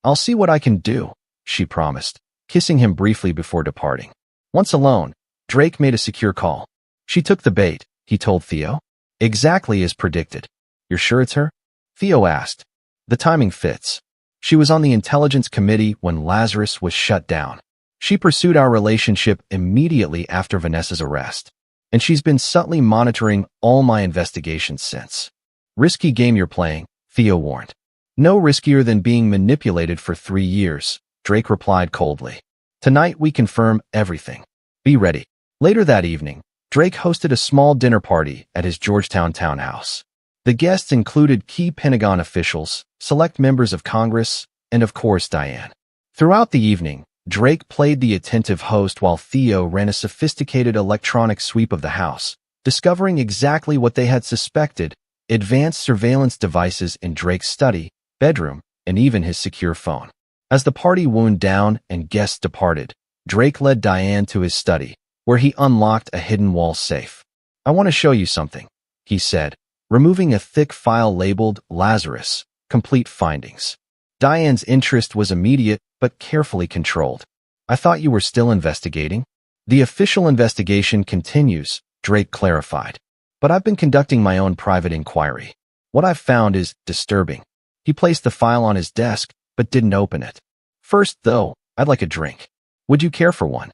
I'll see what I can do, she promised, kissing him briefly before departing. Once alone, Drake made a secure call. She took the bait, he told Theo. Exactly as predicted. You're sure it's her? Theo asked. The timing fits. She was on the Intelligence Committee when Lazarus was shut down. She pursued our relationship immediately after Vanessa's arrest, and she's been subtly monitoring all my investigations since. Risky game you're playing, Theo warned. No riskier than being manipulated for 3 years, Drake replied coldly. Tonight we confirm everything. Be ready. Later that evening, Drake hosted a small dinner party at his Georgetown townhouse. The guests included key Pentagon officials, select members of Congress, and of course Diane. Throughout the evening, Drake played the attentive host while Theo ran a sophisticated electronic sweep of the house, discovering exactly what they had suspected: advanced surveillance devices in Drake's study, bedroom, and even his secure phone. As the party wound down and guests departed, Drake led Diane to his study, where he unlocked a hidden wall safe. I want to show you something, he said, removing a thick file labeled Lazarus, Complete Findings. Diane's interest was immediate but carefully controlled. I thought you were still investigating? The official investigation continues, Drake clarified. But I've been conducting my own private inquiry. What I've found is disturbing. He placed the file on his desk, but didn't open it. First, though, I'd like a drink. Would you care for one?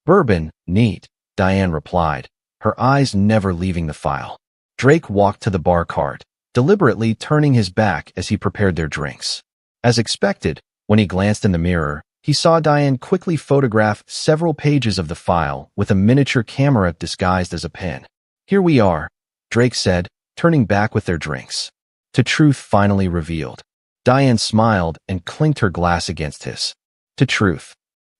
Bourbon, neat, Diane replied, her eyes never leaving the file. Drake walked to the bar cart, deliberately turning his back as he prepared their drinks. As expected, when he glanced in the mirror, he saw Diane quickly photograph several pages of the file with a miniature camera disguised as a pen. Here we are, Drake said, turning back with their drinks. To truth finally revealed. Diane smiled and clinked her glass against his. To truth.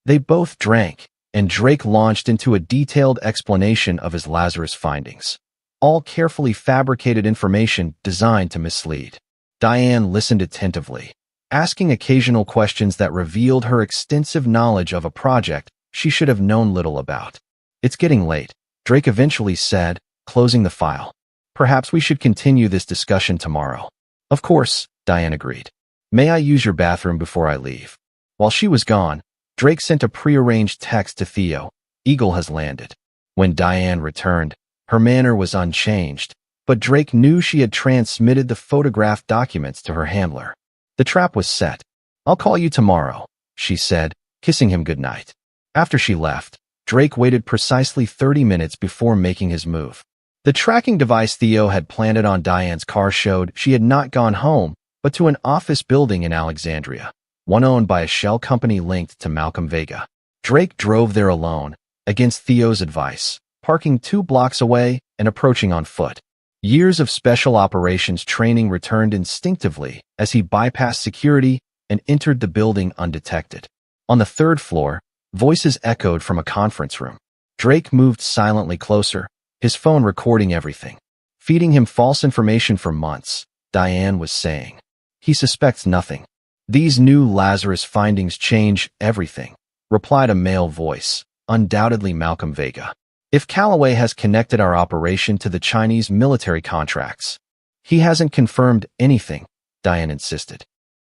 They both drank, and Drake launched into a detailed explanation of his Lazarus findings. All carefully fabricated information designed to mislead. Diane listened attentively, asking occasional questions that revealed her extensive knowledge of a project she should have known little about. It's getting late, Drake eventually said, closing the file. Perhaps we should continue this discussion tomorrow. Of course, Diane agreed. May I use your bathroom before I leave? While she was gone, Drake sent a prearranged text to Theo. Eagle has landed. When Diane returned, her manner was unchanged, but Drake knew she had transmitted the photographed documents to her handler. The trap was set. I'll call you tomorrow, she said, kissing him goodnight. After she left, Drake waited precisely 30 minutes before making his move. The tracking device Theo had planted on Diane's car showed she had not gone home, but to an office building in Alexandria, one owned by a shell company linked to Malcolm Vega. Drake drove there alone, against Theo's advice, parking 2 blocks away and approaching on foot. Years of special operations training returned instinctively as he bypassed security and entered the building undetected. On the 3rd floor, voices echoed from a conference room. Drake moved silently closer, his phone recording everything. Feeding him false information for months, Diane was saying. He suspects nothing. These new Lazarus findings change everything, replied a male voice, undoubtedly Malcolm Vega. If Calloway has connected our operation to the Chinese military contracts, he hasn't confirmed anything, Diane insisted.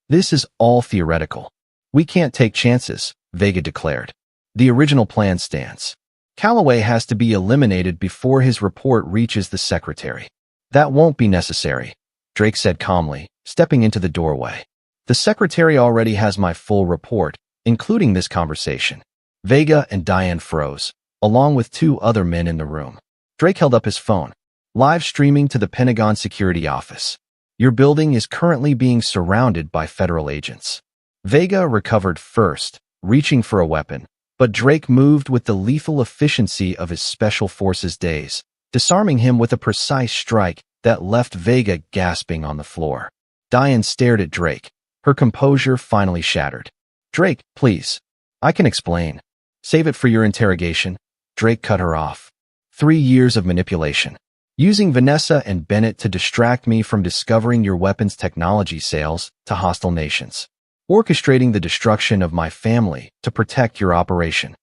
This is all theoretical. We can't take chances, Vega declared. The original plan stands. Calloway has to be eliminated before his report reaches the secretary. That won't be necessary, Drake said calmly, stepping into the doorway. The secretary already has my full report, including this conversation. Vega and Diane froze, along with 2 other men in the room. Drake held up his phone. Live streaming to the Pentagon security office. Your building is currently being surrounded by federal agents. Vega recovered first, reaching for a weapon, but Drake moved with the lethal efficiency of his special forces days, disarming him with a precise strike that left Vega gasping on the floor. Diane stared at Drake, her composure finally shattered. Drake, please. I can explain. Save it for your interrogation. Drake cut her off. 3 years of manipulation. Using Vanessa and Bennett to distract me from discovering your weapons technology sales to hostile nations. Orchestrating the destruction of my family to protect your operation.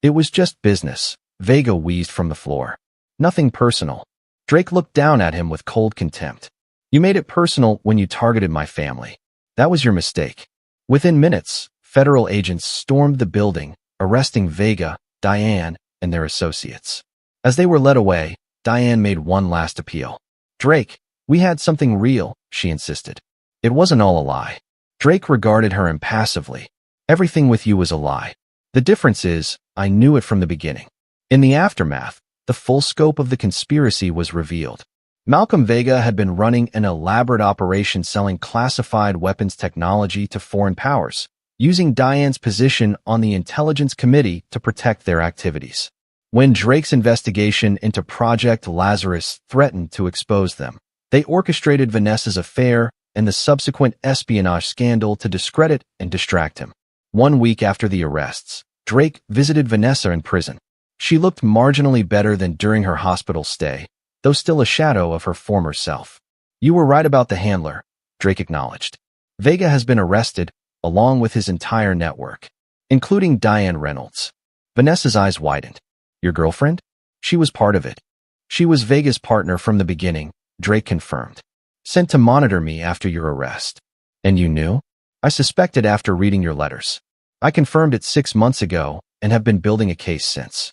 It was just business, Vega wheezed from the floor. Nothing personal. Drake looked down at him with cold contempt. You made it personal when you targeted my family. That was your mistake. Within minutes, federal agents stormed the building, arresting Vega, Diane, and their associates. As they were led away, Diane made one last appeal. Drake, we had something real, she insisted. It wasn't all a lie. Drake regarded her impassively. Everything with you was a lie. The difference is, I knew it from the beginning. In the aftermath, the full scope of the conspiracy was revealed. Malcolm Vega had been running an elaborate operation selling classified weapons technology to foreign powers, using Diane's position on the Intelligence Committee to protect their activities. When Drake's investigation into Project Lazarus threatened to expose them, they orchestrated Vanessa's affair and the subsequent espionage scandal to discredit and distract him. 1 week after the arrests, Drake visited Vanessa in prison. She looked marginally better than during her hospital stay, though still a shadow of her former self. You were right about the handler, Drake acknowledged. Vega has been arrested, along with his entire network, including Diane Reynolds. Vanessa's eyes widened. Your girlfriend? She was part of it. She was Vega's partner from the beginning, Drake confirmed. Sent to monitor me after your arrest. And you knew? I suspected after reading your letters. I confirmed it 6 months ago and have been building a case since.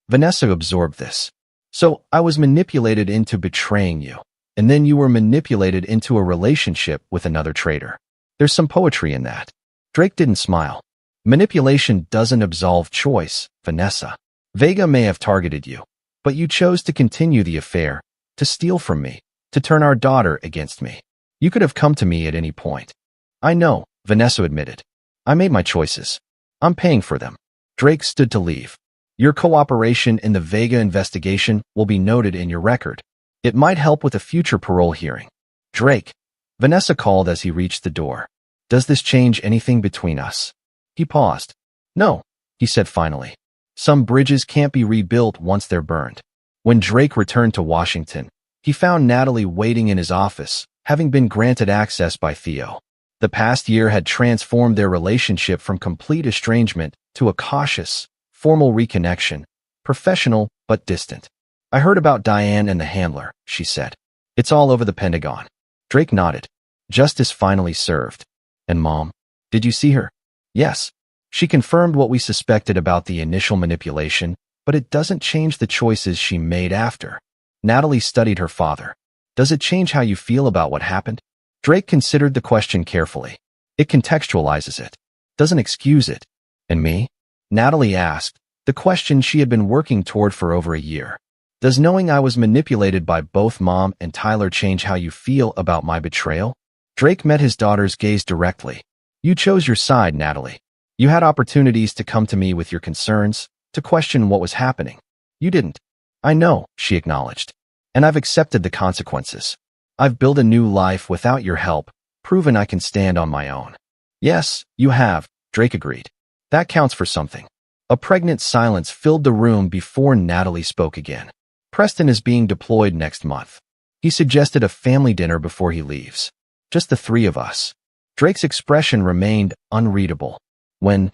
Vanessa absorbed this. So I was manipulated into betraying you, and then you were manipulated into a relationship with another traitor. There's some poetry in that. Drake didn't smile. Manipulation doesn't absolve choice, Vanessa. Vega may have targeted you, but you chose to continue the affair, to steal from me, to turn our daughter against me. You could have come to me at any point. I know, Vanessa admitted. I made my choices. I'm paying for them. Drake stood to leave. Your cooperation in the Vega investigation will be noted in your record. It might help with a future parole hearing. Drake, Vanessa called as he reached the door. Does this change anything between us? He paused. No, he said finally. Some bridges can't be rebuilt once they're burned. When Drake returned to Washington, he found Natalie waiting in his office, having been granted access by Theo. The past year had transformed their relationship from complete estrangement to a cautious, formal reconnection, professional but distant. I heard about Diane and the handler, she said. It's all over the Pentagon. Drake nodded. Justice finally served. And Mom? Did you see her? Yes. She confirmed what we suspected about the initial manipulation, but it doesn't change the choices she made after. Natalie studied her father. Does it change how you feel about what happened? Drake considered the question carefully. It contextualizes it. Doesn't excuse it. And me? Natalie asked, the question she had been working toward for over a year. Does knowing I was manipulated by both Mom and Tyler change how you feel about my betrayal? Drake met his daughter's gaze directly. You chose your side, Natalie. You had opportunities to come to me with your concerns, to question what was happening. You didn't. I know, she acknowledged. And I've accepted the consequences. I've built a new life without your help, proven I can stand on my own. Yes, you have, Drake agreed. That counts for something. A pregnant silence filled the room before Natalie spoke again. Preston is being deployed next month. He suggested a family dinner before he leaves. Just the three of us. Drake's expression remained unreadable. When?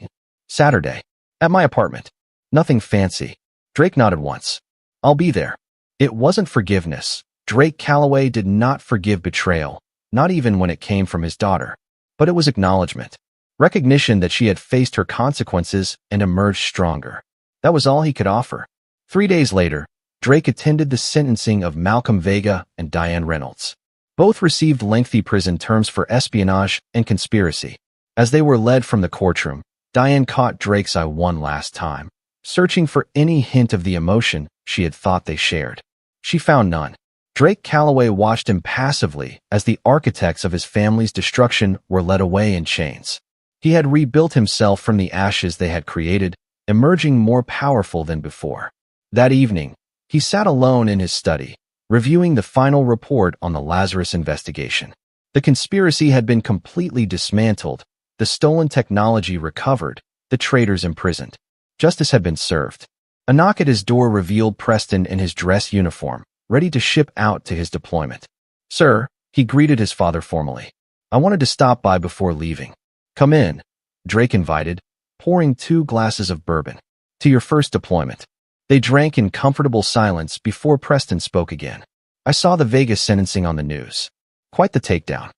Saturday. At my apartment. Nothing fancy. Drake nodded once. I'll be there. It wasn't forgiveness. Drake Calloway did not forgive betrayal, not even when it came from his daughter. But it was acknowledgement. Recognition that she had faced her consequences and emerged stronger. That was all he could offer. 3 days later, Drake attended the sentencing of Malcolm Vega and Diane Reynolds. Both received lengthy prison terms for espionage and conspiracy. As they were led from the courtroom, Diane caught Drake's eye one last time, searching for any hint of the emotion she had thought they shared. She found none. Drake Calloway watched impassively as the architects of his family's destruction were led away in chains. He had rebuilt himself from the ashes they had created, emerging more powerful than before. That evening, he sat alone in his study, reviewing the final report on the Lazarus investigation. The conspiracy had been completely dismantled, the stolen technology recovered, the traitors imprisoned. Justice had been served. A knock at his door revealed Preston in his dress uniform, ready to ship out to his deployment. Sir, he greeted his father formally. I wanted to stop by before leaving. Come in, Drake invited, pouring 2 glasses of bourbon. To your first deployment. They drank in comfortable silence before Preston spoke again. I saw the Vegas sentencing on the news. Quite the takedown.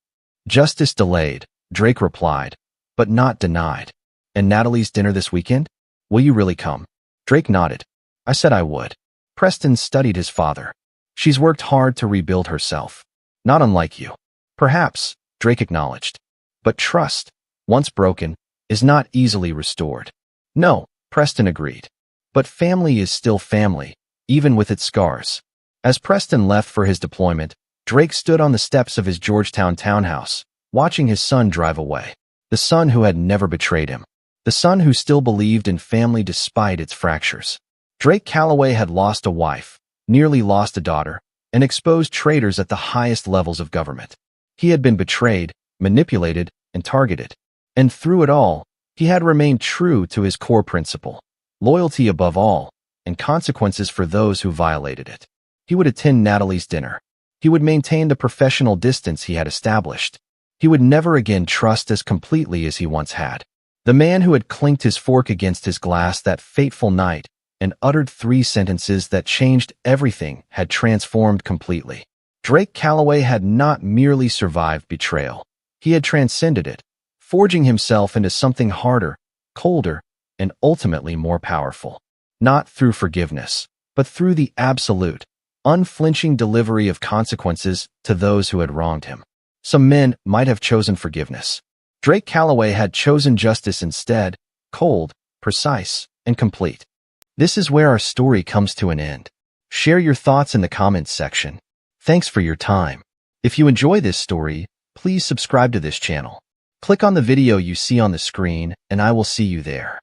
Justice delayed, Drake replied, but not denied. And Natalie's dinner this weekend? Will you really come? Drake nodded. I said I would. Preston studied his father. She's worked hard to rebuild herself. Not unlike you. Perhaps, Drake acknowledged. But trust, once broken, is not easily restored. No, Preston agreed. But family is still family, even with its scars. As Preston left for his deployment, Drake stood on the steps of his Georgetown townhouse, watching his son drive away. The son who had never betrayed him. The son who still believed in family despite its fractures. Drake Calloway had lost a wife, nearly lost a daughter, and exposed traitors at the highest levels of government. He had been betrayed, manipulated, and targeted. And through it all, he had remained true to his core principle. Loyalty above all, and consequences for those who violated it. He would attend Natalie's dinner. He would maintain the professional distance he had established. He would never again trust as completely as he once had. The man who had clinked his fork against his glass that fateful night and uttered 3 sentences that changed everything had transformed completely. Drake Calloway had not merely survived betrayal. He had transcended it, forging himself into something harder, colder, and ultimately more powerful. not through forgiveness, but through the absolute, unflinching delivery of consequences to those who had wronged him. Some men might have chosen forgiveness. Drake Calloway had chosen justice instead, cold, precise, and complete. This is where our story comes to an end. Share your thoughts in the comments section. Thanks for your time. If you enjoy this story, please subscribe to this channel. Click on the video you see on the screen, and I will see you there.